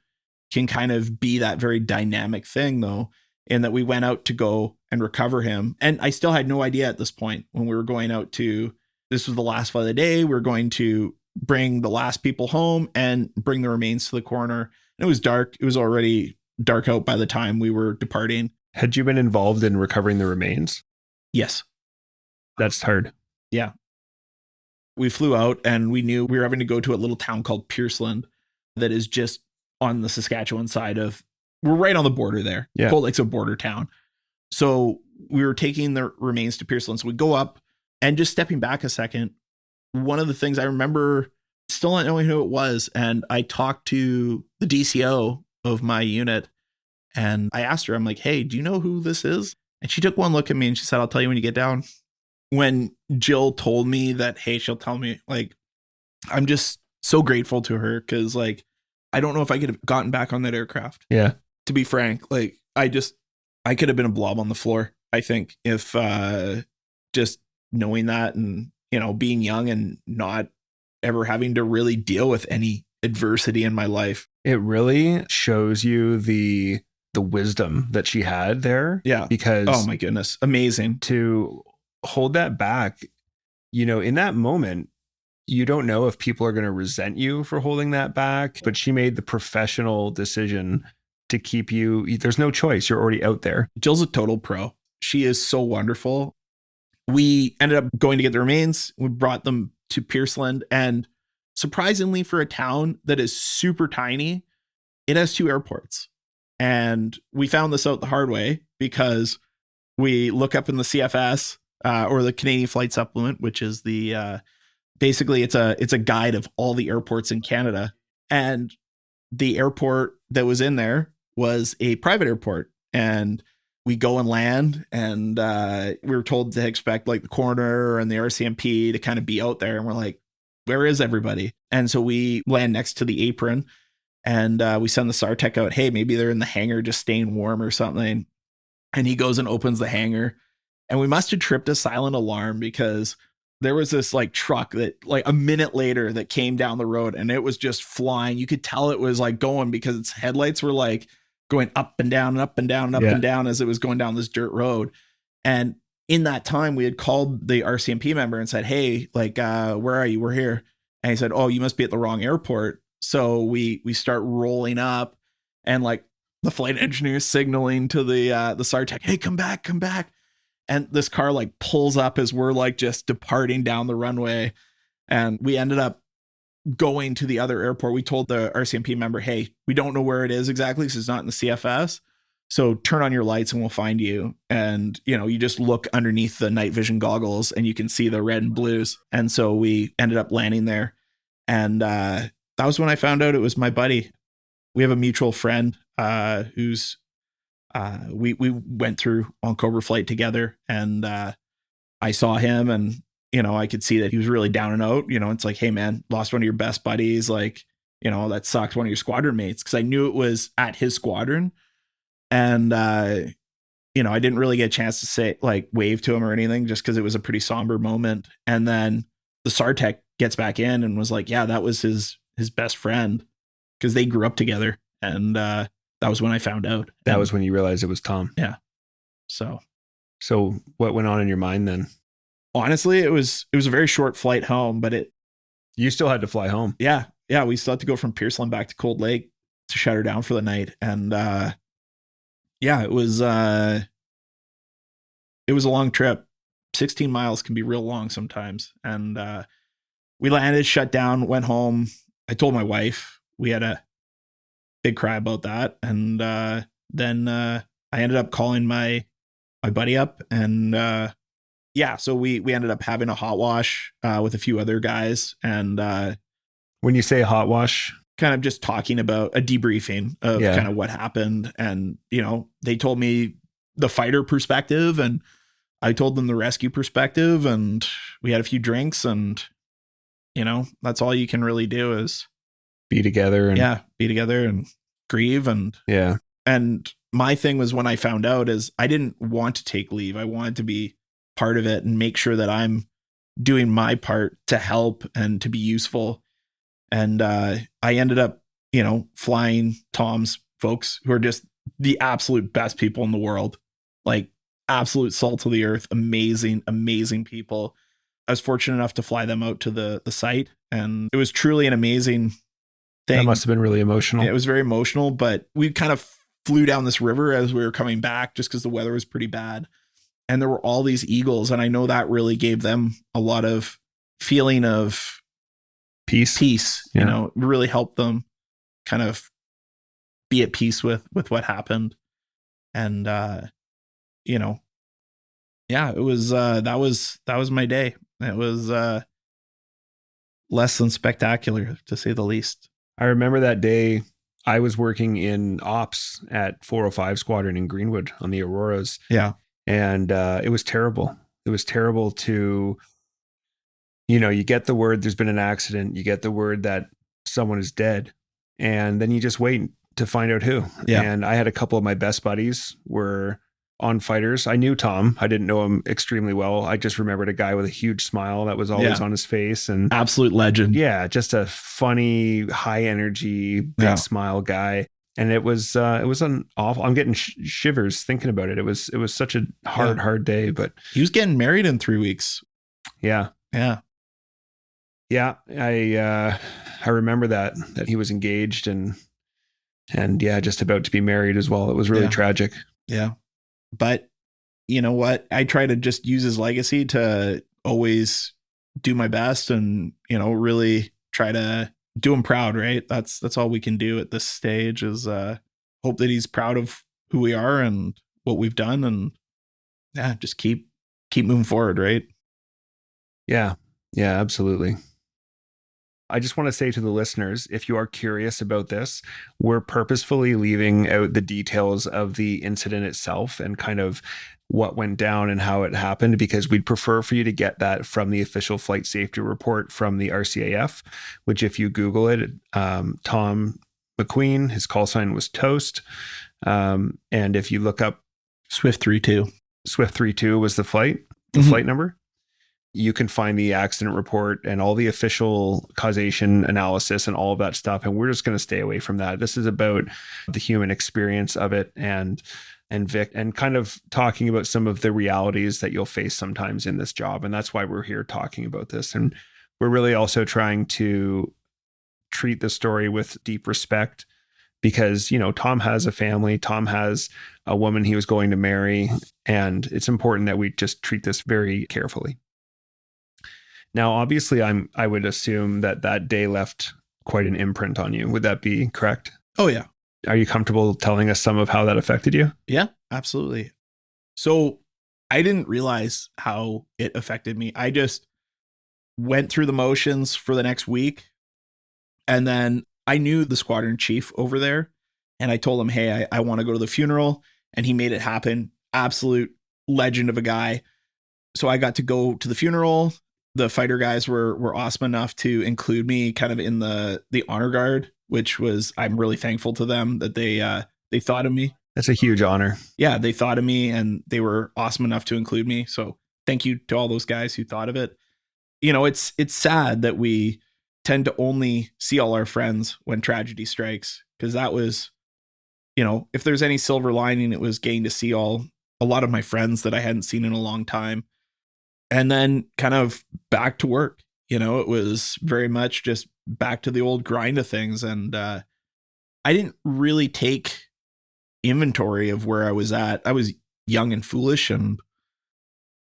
can kind of be that very dynamic thing, though, in that we went out to go and recover him. And I still had no idea at this point when we were going out to, this was the last flight of the day. We were going to bring the last people home and bring the remains to the coroner. And it was dark. It was already dark out by the time we were departing. Had you been involved in recovering the remains? Yes. That's hard. Yeah. We flew out and we knew we were having to go to a little town called Pierceland that is just on the Saskatchewan side of, we're right on the border there. Yeah. Cold Lake's a border town. So we were taking the remains to Pierceland. So we go up and just stepping back a second. One of the things I remember, still not knowing who it was. And I talked to the DCO of my unit and I asked her, I'm like, hey, do you know who this is? And she took one look at me and she said, I'll tell you when you get down. When Jill told me that, hey, she'll tell me, like, I'm just so grateful to her because, like, I don't know if I could have gotten back on that aircraft. Yeah. To be frank, like, I could have been a blob on the floor, I think, if just knowing that and, being young and not ever having to really deal with any adversity in my life. It really shows you the wisdom that she had there. Yeah. Because, oh my goodness, amazing. To hold that back, in that moment, you don't know if people are going to resent you for holding that back, but she made the professional decision to keep you. There's no choice. You're already out there. Jill's a total pro. She is so wonderful. We ended up going to get the remains. We brought them to Pierceland, and surprisingly for a town that is super tiny, it has 2 airports. And we found this out the hard way because we look up in the CFS or the Canadian Flight Supplement, which is the basically it's a guide of all the airports in Canada. And the airport that was in there was a private airport. And we go and land and we were told to expect like the coroner and the RCMP to kind of be out there. And we're like, where is everybody? And so we land next to the apron and we send the SAR tech out. Hey, maybe they're in the hangar just staying warm or something. And he goes and opens the hangar. And we must have tripped a silent alarm because there was this like truck that like a minute later that came down the road and it was just flying. You could tell it was like going because its headlights were like going up and down and up and down and up and down as it was going down this dirt road. And in that time we had called the RCMP member and said, hey, like, where are you? We're here. And he said, oh, you must be at the wrong airport. So we start rolling up and like the flight engineer signaling to the SAR tech, hey, come back. And this car like pulls up as we're like just departing down the runway. And we ended up going to the other airport. We told the RCMP member, hey, we don't know where it is exactly because it's not in the CFS. So turn on your lights and we'll find you. And, you just look underneath the night vision goggles and you can see the red and blues. And so we ended up landing there. And that was when I found out it was my buddy. we have a mutual friend who's we went through on Cobra Flight together, and I saw him, and I could see that he was really down and out. It's like, hey man, lost one of your best buddies, like, that sucked, one of your squadron mates, because I knew it was at his squadron. And I didn't really get a chance to say, like, wave to him or anything, just because it was a pretty somber moment. And then the SARTech gets back in and was like, yeah, that was his best friend, because they grew up together. And that was when I found out. That was when you realized it was Tom. Yeah. So what went on in your mind then? Honestly, it was a very short flight home, but you still had to fly home. Yeah. We still had to go from Pierceland back to Cold Lake to shut her down for the night. And it was a long trip. 16 miles can be real long sometimes. And we landed, shut down, went home. I told my wife. We had a big cry about that. And then I ended up calling my buddy up, and so we ended up having a hot wash with a few other guys. And when you say hot wash, kind of just talking about a debriefing of kind of what happened. And they told me the fighter perspective, and I told them the rescue perspective, and we had a few drinks, and that's all you can really do is be together and grieve. And my thing was, when I found out, is I didn't want to take leave. I wanted to be part of it and make sure that I'm doing my part to help and to be useful. And I ended up, flying Tom's folks, who are just the absolute best people in the world, like absolute salt of the earth, amazing, amazing people. I was fortunate enough to fly them out to the site, and it was truly an amazing thing. That must have been really emotional. It was very emotional, but we kind of flew down this river as we were coming back, just because the weather was pretty bad. And there were all these eagles, and I know that really gave them a lot of feeling of peace. It really helped them kind of be at peace with what happened. And it was that was my day. It was less than spectacular, to say the least. I remember that day. I was working in ops at 405 Squadron in Greenwood on the Auroras. Yeah. And it was terrible. It was terrible to, you get the word there's been an accident. You get the word that someone is dead. And then you just wait to find out who. Yeah. And I had a couple of my best buddies were on fighters. I knew Tom. I didn't know him extremely well. I just remembered a guy with a huge smile that was always on his face. And absolute legend. Yeah. Just a funny, high energy, big smile guy. And it was an awful, I'm getting shivers thinking about it. It was such a hard day, but he was getting married in 3 weeks. Yeah. Yeah. Yeah. I remember that he was engaged and just about to be married as well. It was really tragic. Yeah. But you know what? I try to just use his legacy to always do my best and, really try to do him proud, right? That's all we can do at this stage, is hope that he's proud of who we are and what we've done, and just keep moving forward, right? Yeah, absolutely. I just want to say to the listeners, if you are curious about this, we're purposefully leaving out the details of the incident itself and kind of what went down and how it happened, because we'd prefer for you to get that from the official flight safety report from the RCAF, which if you Google it, Tom McQueen, his call sign was Toast. And if you look up Swift 32 was the flight number. You can find the accident report and all the official causation analysis and all of that stuff. And we're just going to stay away from that. This is about the human experience of it and Vic, and kind of talking about some of the realities that you'll face sometimes in this job. And that's why we're here talking about this. And we're really also trying to treat the story with deep respect, because, Tom has a family, Tom has a woman he was going to marry, and it's important that we just treat this very carefully. Now, obviously, I would assume that day left quite an imprint on you. Would that be correct? Oh, yeah. Are you comfortable telling us some of how that affected you? Yeah, absolutely. So I didn't realize how it affected me. I just went through the motions for the next week. And then I knew the squadron chief over there, and I told him, hey, I want to go to the funeral, and he made it happen. Absolute legend of a guy. So I got to go to the funeral. The fighter guys were awesome enough to include me kind of in the honor guard, which was, I'm really thankful to them that they thought of me. That's a huge honor. Yeah, they thought of me and they were awesome enough to include me. So thank you to all those guys who thought of it. You know, it's sad that we tend to only see all our friends when tragedy strikes, because that was, you know, if there's any silver lining, it was getting to see a lot of my friends that I hadn't seen in a long time. And then kind of back to work. You know, it was very much just back to the old grind of things. And I didn't really take inventory of where I was at. I was young and foolish and,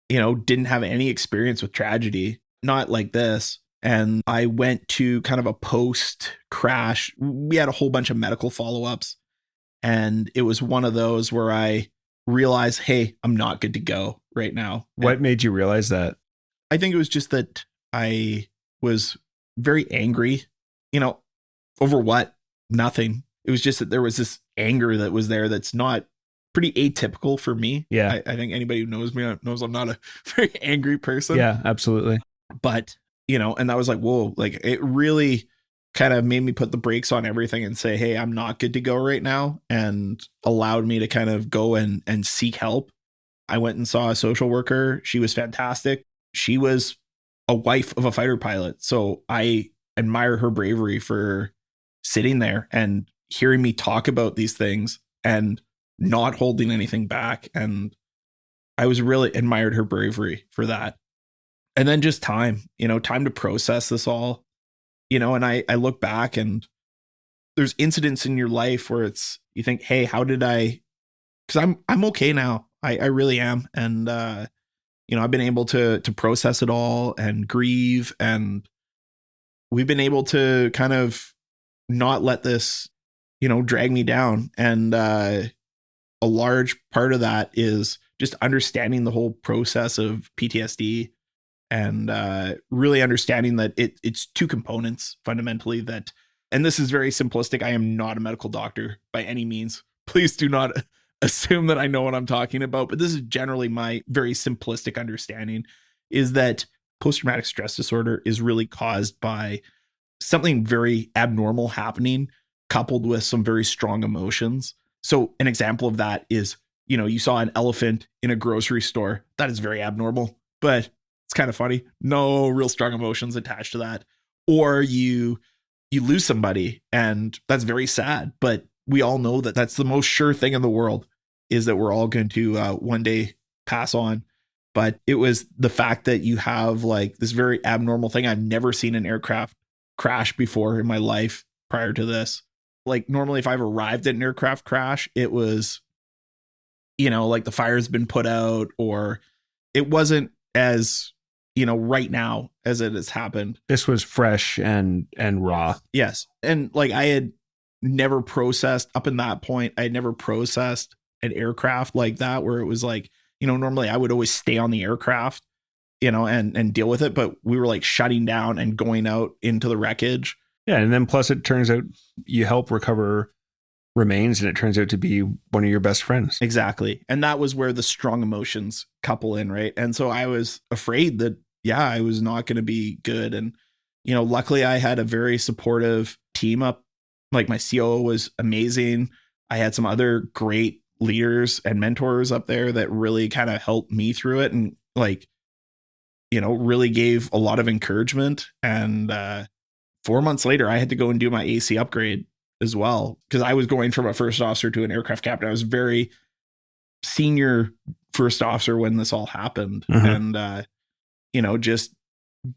you know, didn't have any experience with tragedy, not like this. And I went to kind of a post crash. We had a whole bunch of medical follow-ups. And it was one of those where I realized, hey, I'm not good to go right now. What made you realize that? I think it was just that I was very angry, you know, over what? Nothing. It was just that there was this anger that was there that's not pretty atypical for me. Yeah. I think anybody who knows me knows I'm not a very angry person. Yeah, absolutely. But, you know, and I was like, whoa, like it really kind of made me put the brakes on everything and say, hey, I'm not good to go right now, and allowed me to kind of go and seek help. I went and saw a social worker. She was fantastic. She was a wife of a fighter pilot. So I admire her bravery for sitting there and hearing me talk about these things and not holding anything back. And I was really admired her bravery for that. And then just time, you know, time to process this all, you know, and I look back and there's incidents in your life where you think, hey, how did because I'm okay now. I really am. And, you know, I've been able to process it all and grieve, and we've been able to kind of not let this, you know, drag me down. And a large part of that is just understanding the whole process of PTSD, and really understanding that it's two components fundamentally that, and this is very simplistic. I am not a medical doctor by any means. Please do not assume that I know what I'm talking about, but this is generally my very simplistic understanding, is that post-traumatic stress disorder is really caused by something very abnormal happening coupled with some very strong emotions. So an example of that is, you know, you saw an elephant in a grocery store. That is very abnormal, but it's kind of funny. No real strong emotions attached to that. Or you lose somebody, and that's very sad, but we all know that that's the most sure thing in the world, is that we're all going to one day pass on. But it was the fact that you have like this very abnormal thing. I've never seen an aircraft crash before in my life prior to this. Like normally if I've arrived at an aircraft crash, it was, you know, like the fire's been put out, or it wasn't as, you know, right now as it has happened. This was fresh and raw. Yes. And like I had never processed up in that point. I had never processed an aircraft like that, where it was like, you know, normally I would always stay on the aircraft, you know, and deal with it. But we were like shutting down and going out into the wreckage. Yeah. And then plus it turns out you help recover remains, and it turns out to be one of your best friends. Exactly. And that was where the strong emotions couple in, right? And so I was afraid that, yeah, I was not going to be good. And, you know, luckily I had a very supportive team up. Like my COO was amazing. I had some other great leaders and mentors up there that really kind of helped me through it, and like, you know, really gave a lot of encouragement. And 4 months later, I had to go and do my AC upgrade as well, because I was going from a first officer to an aircraft captain. I was very senior first officer when this all happened. Mm-hmm. And, you know, just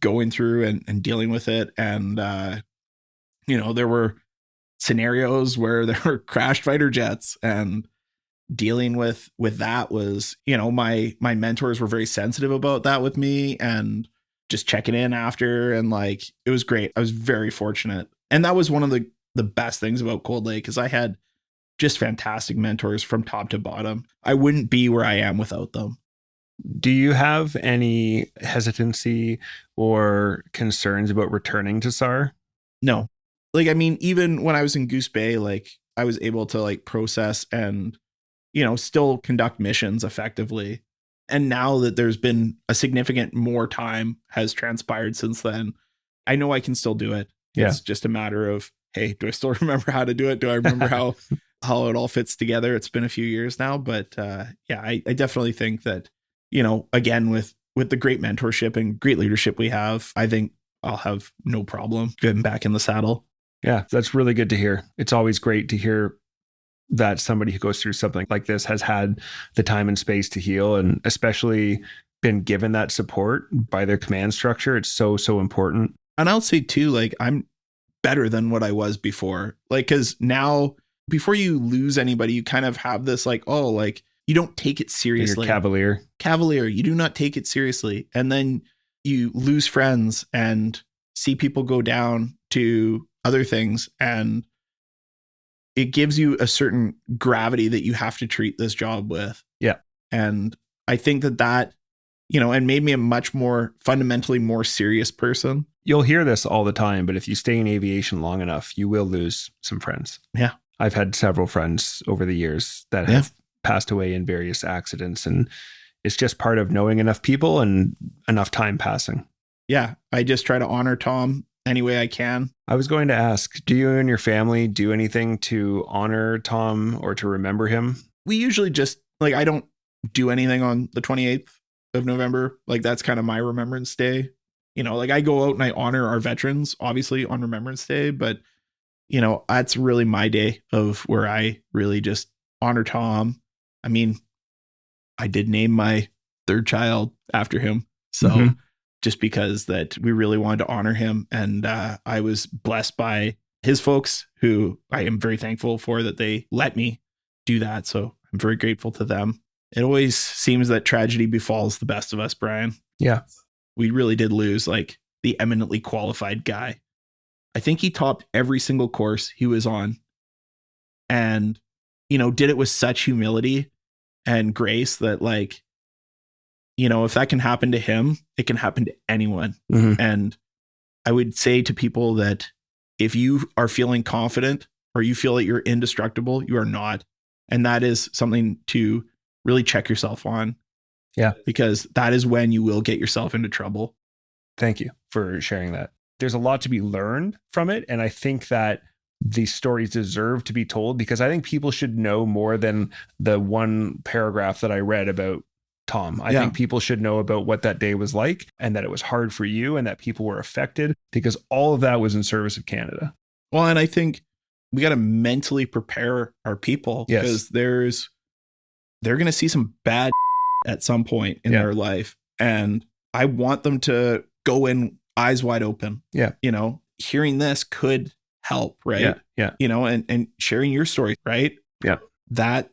going through and dealing with it. And, you know, there were scenarios where there were crashed fighter jets, and dealing with that was, you know, my mentors were very sensitive about that with me, and just checking in after, and like, it was great. I was very fortunate. And that was one of the best things about Cold Lake, because I had just fantastic mentors from top to bottom. I wouldn't be where I am without them. Do you have any hesitancy or concerns about returning to SAR? No, like, I mean, even when I was in Goose Bay, like I was able to like process and, still conduct missions effectively. And now that there's been a significant more time has transpired since then, I know I can still do it. Yeah. It's just a matter of, hey, do I still remember how to do it? Do I remember how it all fits together? It's been a few years now, but I definitely think that, again, with the great mentorship and great leadership we have, I think I'll have no problem getting back in the saddle. Yeah, that's really good to hear. It's always great to hear that somebody who goes through something like this has had the time and space to heal, and especially been given that support by their command structure. It's so, so important. And I'll say too, like, I'm better than what I was before. Like, because now, before you lose anybody, you kind of have this like, oh, like, you don't take it seriously. You're Cavalier. You do not take it seriously. And then you lose friends and see people go down to other things. And it gives you a certain gravity that you have to treat this job with. Yeah. And I think that, and made me a much more fundamentally more serious person. You'll hear this all the time, but if you stay in aviation long enough, you will lose some friends. Yeah. I've had several friends over the years that have passed away in various accidents, and it's just part of knowing enough people and enough time passing. Yeah. I just try to honor Tom any way I can. I was going to ask, do you and your family do anything to honor Tom or to remember him? We usually just, like, I don't do anything on the 28th of November. Like, that's kind of my Remembrance Day. Like, I go out and I honor our veterans, obviously, on Remembrance Day, but, that's really my day of where I really just honor Tom. I mean, I did name my third child after him. So just because that we really wanted to honor him. And I was blessed by his folks, who I am very thankful for that they let me do that. So I'm very grateful to them. It always seems that tragedy befalls the best of us, Brian. Yeah. We really did lose like the eminently qualified guy. I think he topped every single course he was on and, did it with such humility and grace that, like, if that can happen to him, it can happen to anyone. And I would say to people that if you are feeling confident or you feel that you're indestructible, you are not. And that is something to really check yourself on. Yeah. Because that is when you will get yourself into trouble. Thank you for sharing that. There's a lot to be learned from it. And I think that these stories deserve to be told, because I think people should know more than the one paragraph that I read about Tom. I think people should know about what that day was like, and that it was hard for you, and that people were affected, because all of that was in service of Canada. Well, and I think we got to mentally prepare our people, because they're going to see some bad at some point in their life. And I want them to go in eyes wide open. Yeah. Hearing this could help, right? Yeah. And sharing your story, right? Yeah. That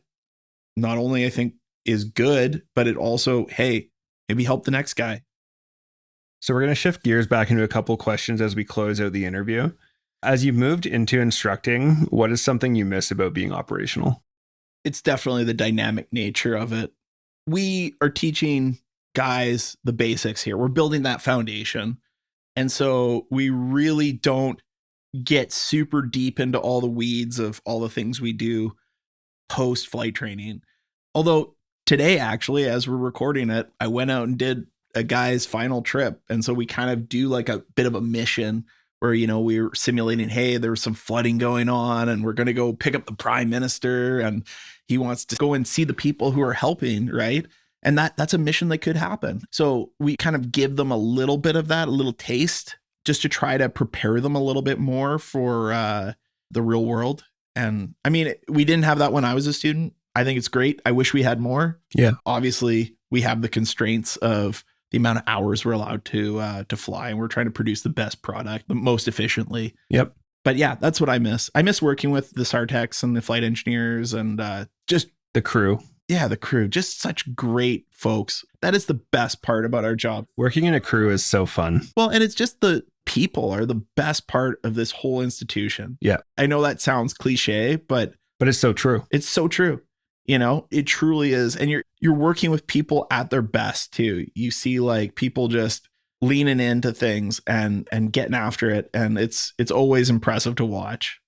not only I think is good, but it also, hey, maybe help the next guy. So we're going to shift gears back into a couple questions as we close out the interview. As you've moved into instructing, what is something you miss about being operational? It's definitely the dynamic nature of it. We are teaching guys the basics here. We're building that foundation. And so we really don't get super deep into all the weeds of all the things we do post flight training. Although today, actually, as we're recording it, I went out and did a guy's final trip. And so we kind of do like a bit of a mission where, we were simulating, hey, there was some flooding going on and we're going to go pick up the prime minister and he wants to go and see the people who are helping, right? And that's a mission that could happen. So we kind of give them a little bit of that, a little taste, just to try to prepare them a little bit more for the real world. And I mean, we didn't have that when I was a student. I think it's great. I wish we had more. Yeah. Obviously, we have the constraints of the amount of hours we're allowed to fly, and we're trying to produce the best product the most efficiently. Yep. But yeah, that's what I miss. I miss working with the SARTECs and the flight engineers and just the crew. Yeah, the crew. Just such great folks. That is the best part about our job. Working in a crew is so fun. Well, and it's just the people are the best part of this whole institution. Yeah. I know that sounds cliche, but it's so true. It's so true. It truly is. And you're working with people at their best too. You see like people just leaning into things and getting after it. And it's always impressive to watch.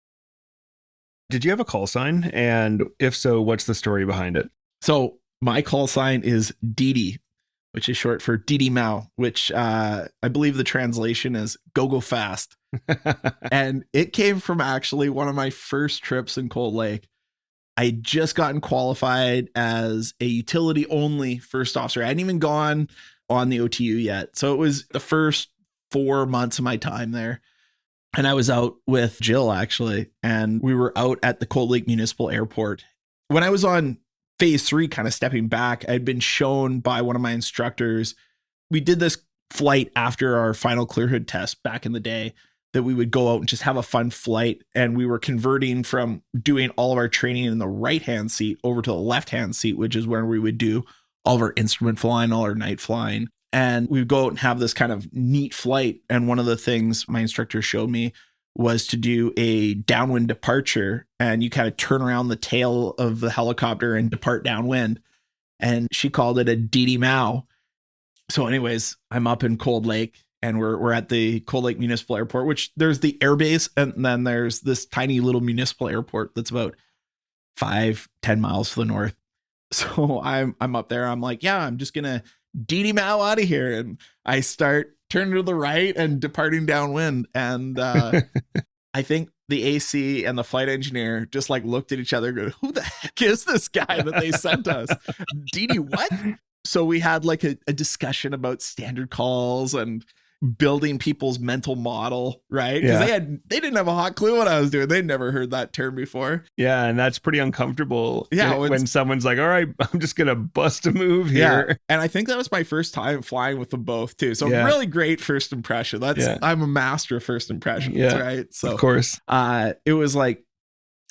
Did you have a call sign? And if so, what's the story behind it? So my call sign is Didi, which is short for Didi Mao, which I believe the translation is go fast. And it came from actually one of my first trips in Cold Lake. I had just gotten qualified as a utility only first officer. I hadn't even gone on the OTU yet. So it was the first 4 months of my time there. And I was out with Jill, actually, and we were out at the Cold Lake Municipal Airport. When I was on phase 3, kind of stepping back, I'd been shown by one of my instructors. We did this flight after our final clear hood test back in the day, that we would go out and just have a fun flight. And we were converting from doing all of our training in the right-hand seat over to the left-hand seat, which is where we would do all of our instrument flying, all our night flying. And we'd go out and have this kind of neat flight. And one of the things my instructor showed me was to do a downwind departure. And you kind of turn around the tail of the helicopter and depart downwind. And she called it a Didi Mao. So anyways, I'm up in Cold Lake and we're at the Cold Lake Municipal Airport, which there's the airbase. And then there's this tiny little municipal airport that's about 5-10 miles to the north. So I'm up there. I'm like, yeah, I'm just going to Didi Mao out of here. And I start turning to the right and departing downwind. And I think the AC and the flight engineer just like looked at each other and go, who the heck is this guy that they sent us? Didi what? So we had like a discussion about standard calls and building people's mental model, right? Because they didn't have a hot clue what I was doing. They'd never heard that term before. Yeah, and that's pretty uncomfortable. Yeah, when someone's like, all right, I'm just gonna bust a move here. Yeah. And I think that was my first time flying with them both too. So really great first impression. I'm a master of first impressions, right? So of course. It was like,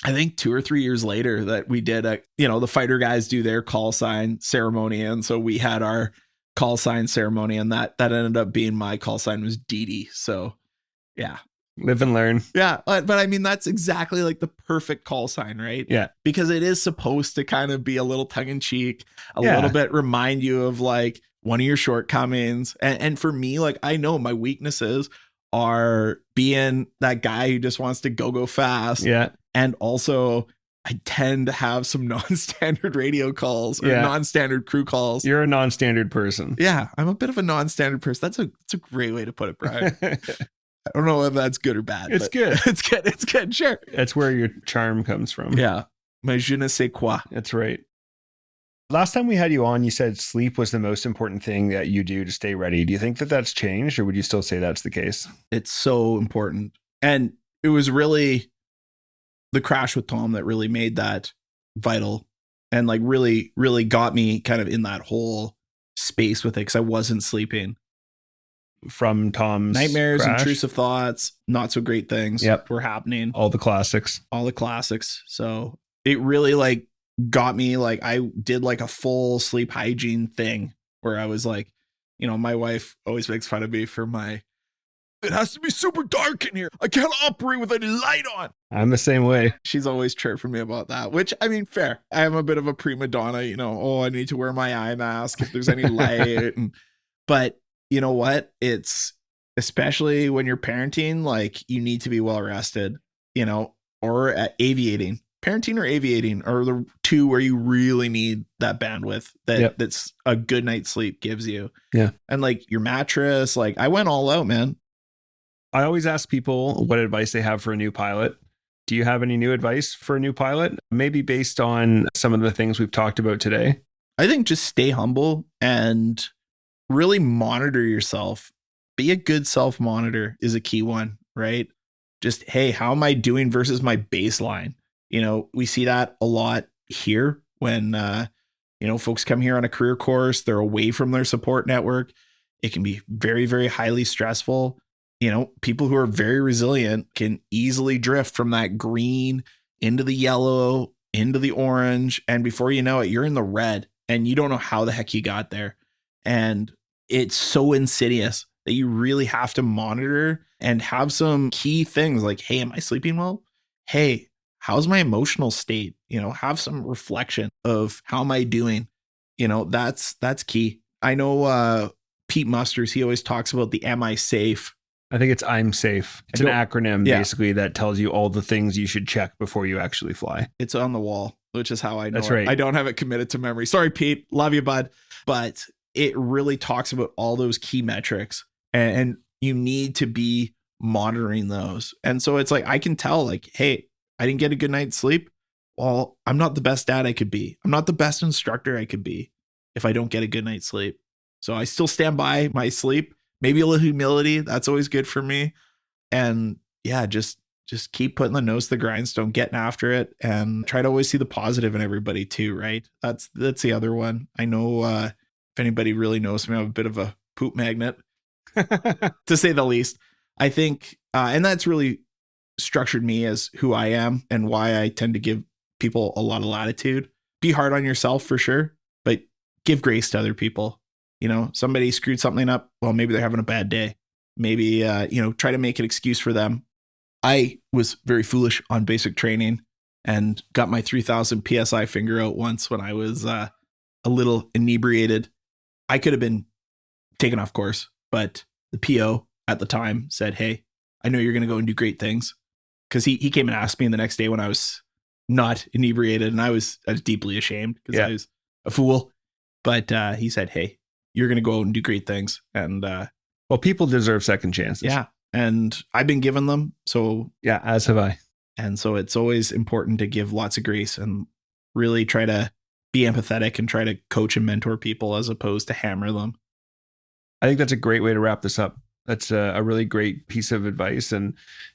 I think 2 or 3 years later that we did the fighter guys do their call sign ceremony. And so we had our call sign ceremony, and that ended up being my call sign was Didi. So yeah. Live and learn. Yeah. But I mean, that's exactly like the perfect call sign, right? Yeah. Because it is supposed to kind of be a little tongue in cheek, a little bit remind you of like one of your shortcomings. And for me, like, I know my weaknesses are being that guy who just wants to go fast. Yeah. And also I tend to have some non-standard radio calls or non-standard crew calls. You're a non-standard person. Yeah, I'm a bit of a non-standard person. That's a great way to put it, Brian. I don't know if that's good or bad. It's good. It's good. It's good. Sure. That's where your charm comes from. Yeah. Mais je ne sais quoi. That's right. Last time we had you on, you said sleep was the most important thing that you do to stay ready. Do you think that that's changed, or would you still say that's the case? It's so important. And it was really the crash with Tom that really made that vital and like really, really got me kind of in that whole space with it, because I wasn't sleeping. From Tom's nightmares, crash? Intrusive thoughts, not so great things were happening. All the classics. So it really like got me, like I did like a full sleep hygiene thing where I was like, my wife always makes fun of me for it has to be super dark in here. I can't operate with any light on. I'm the same way. She's always chirping me about that, which, I mean, fair. I am a bit of a prima donna, I need to wear my eye mask if there's any light. But you know what? It's especially when you're parenting, like you need to be well rested, or aviating. Parenting or aviating are the two where you really need that bandwidth that's a good night's sleep gives you. Yeah. And like your mattress, like I went all out, man. I always ask people what advice they have for a new pilot. Do you have any new advice for a new pilot? Maybe based on some of the things we've talked about today. I think just stay humble and really monitor yourself. Be a good self-monitor is a key one, right? Just, hey, how am I doing versus my baseline? We see that a lot here when, folks come here on a career course, they're away from their support network. It can be very, very highly stressful. People who are very resilient can easily drift from that green into the yellow, into the orange. And before you know it, you're in the red and you don't know how the heck you got there. And it's so insidious that you really have to monitor and have some key things like, hey, am I sleeping well? Hey, how's my emotional state? Have some reflection of how am I doing? That's key. I know Pete Musters, he always talks about the "Am I safe?" I think it's I'm safe. It's an acronym basically that tells you all the things you should check before you actually fly. It's on the wall, which is how I know. That's it. right. I don't have it committed to memory. Sorry, Pete. Love you, bud. But it really talks about all those key metrics, and you need to be monitoring those. And so it's like, I can tell, like, hey, I didn't get a good night's sleep. Well, I'm not the best dad I could be. I'm not the best instructor I could be if I don't get a good night's sleep. So I still stand by my sleep. Maybe a little humility. That's always good for me. And yeah, just keep putting the nose to the grindstone, getting after it, and try to always see the positive in everybody too, right? That's the other one. I know if anybody really knows me, I'm a bit of a poop magnet, to say the least. I think, and that's really structured me as who I am and why I tend to give people a lot of latitude. Be hard on yourself for sure, but give grace to other people. You know, somebody screwed something up. Well, maybe they're having a bad day. Maybe, try to make an excuse for them. I was very foolish on basic training and got my 3000 PSI finger out once when I was a little inebriated. I could have been taken off course, but the PO at the time said, hey, I know you're going to go and do great things. Because he came and asked me the next day when I was not inebriated, and I was deeply ashamed because I was a fool. But he said, hey, you're going to go out and do great things. And well, people deserve second chances. Yeah. And I've been given them. So yeah, as have I. And so it's always important to give lots of grace and really try to be empathetic and try to coach and mentor people as opposed to hammer them. I think that's a great way to wrap this up. That's a really great piece of advice. And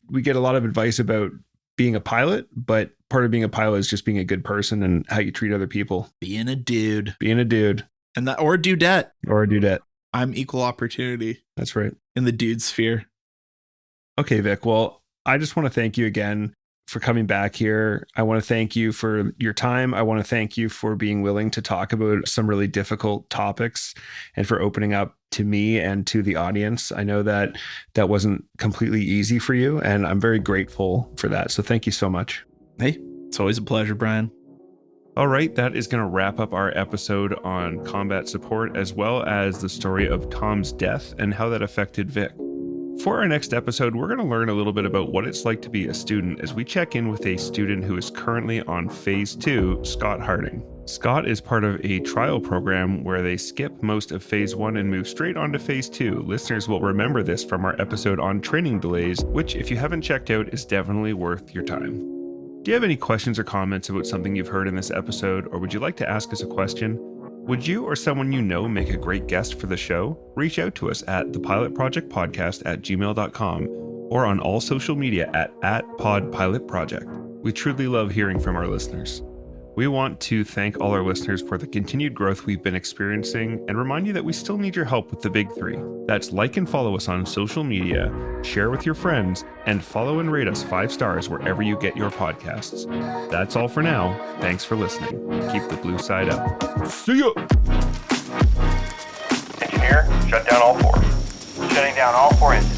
we get a lot of advice about being a pilot, but part of being a pilot is just being a good person and how you treat other people. Being a dude. And or a dudette. I'm equal opportunity. That's right. In the dude sphere. Okay, Vic. Well, I just want to thank you again for coming back here. I want to thank you for your time. I want to thank you for being willing to talk about some really difficult topics and for opening up to me and to the audience. I know that wasn't completely easy for you, and I'm very grateful for that. So thank you so much. Hey, it's always a pleasure, Brian. All right, that is going to wrap up our episode on combat support, as well as the story of Tom's death and how that affected Vic. For our next episode, we're going to learn a little bit about what it's like to be a student as we check in with a student who is currently on Phase 2, Scott Harding. Scott is part of a trial program where they skip most of Phase 1 and move straight on to Phase 2. Listeners will remember this from our episode on training delays, which, if you haven't checked out, is definitely worth your time. Do you have any questions or comments about something you've heard in this episode, or would you like to ask us a question? Would you or someone you know make a great guest for the show? Reach out to us at thepilotprojectpodcast@gmail.com or on all social media at @podpilotproject. We truly love hearing from our listeners. We want to thank all our listeners for the continued growth we've been experiencing and remind you that we still need your help with the big three. That's like and follow us on social media, share with your friends, and follow and rate us 5 stars wherever you get your podcasts. That's all for now. Thanks for listening. Keep the blue side up. See ya! Engineer, shut down all 4. Shutting down all 4 engines.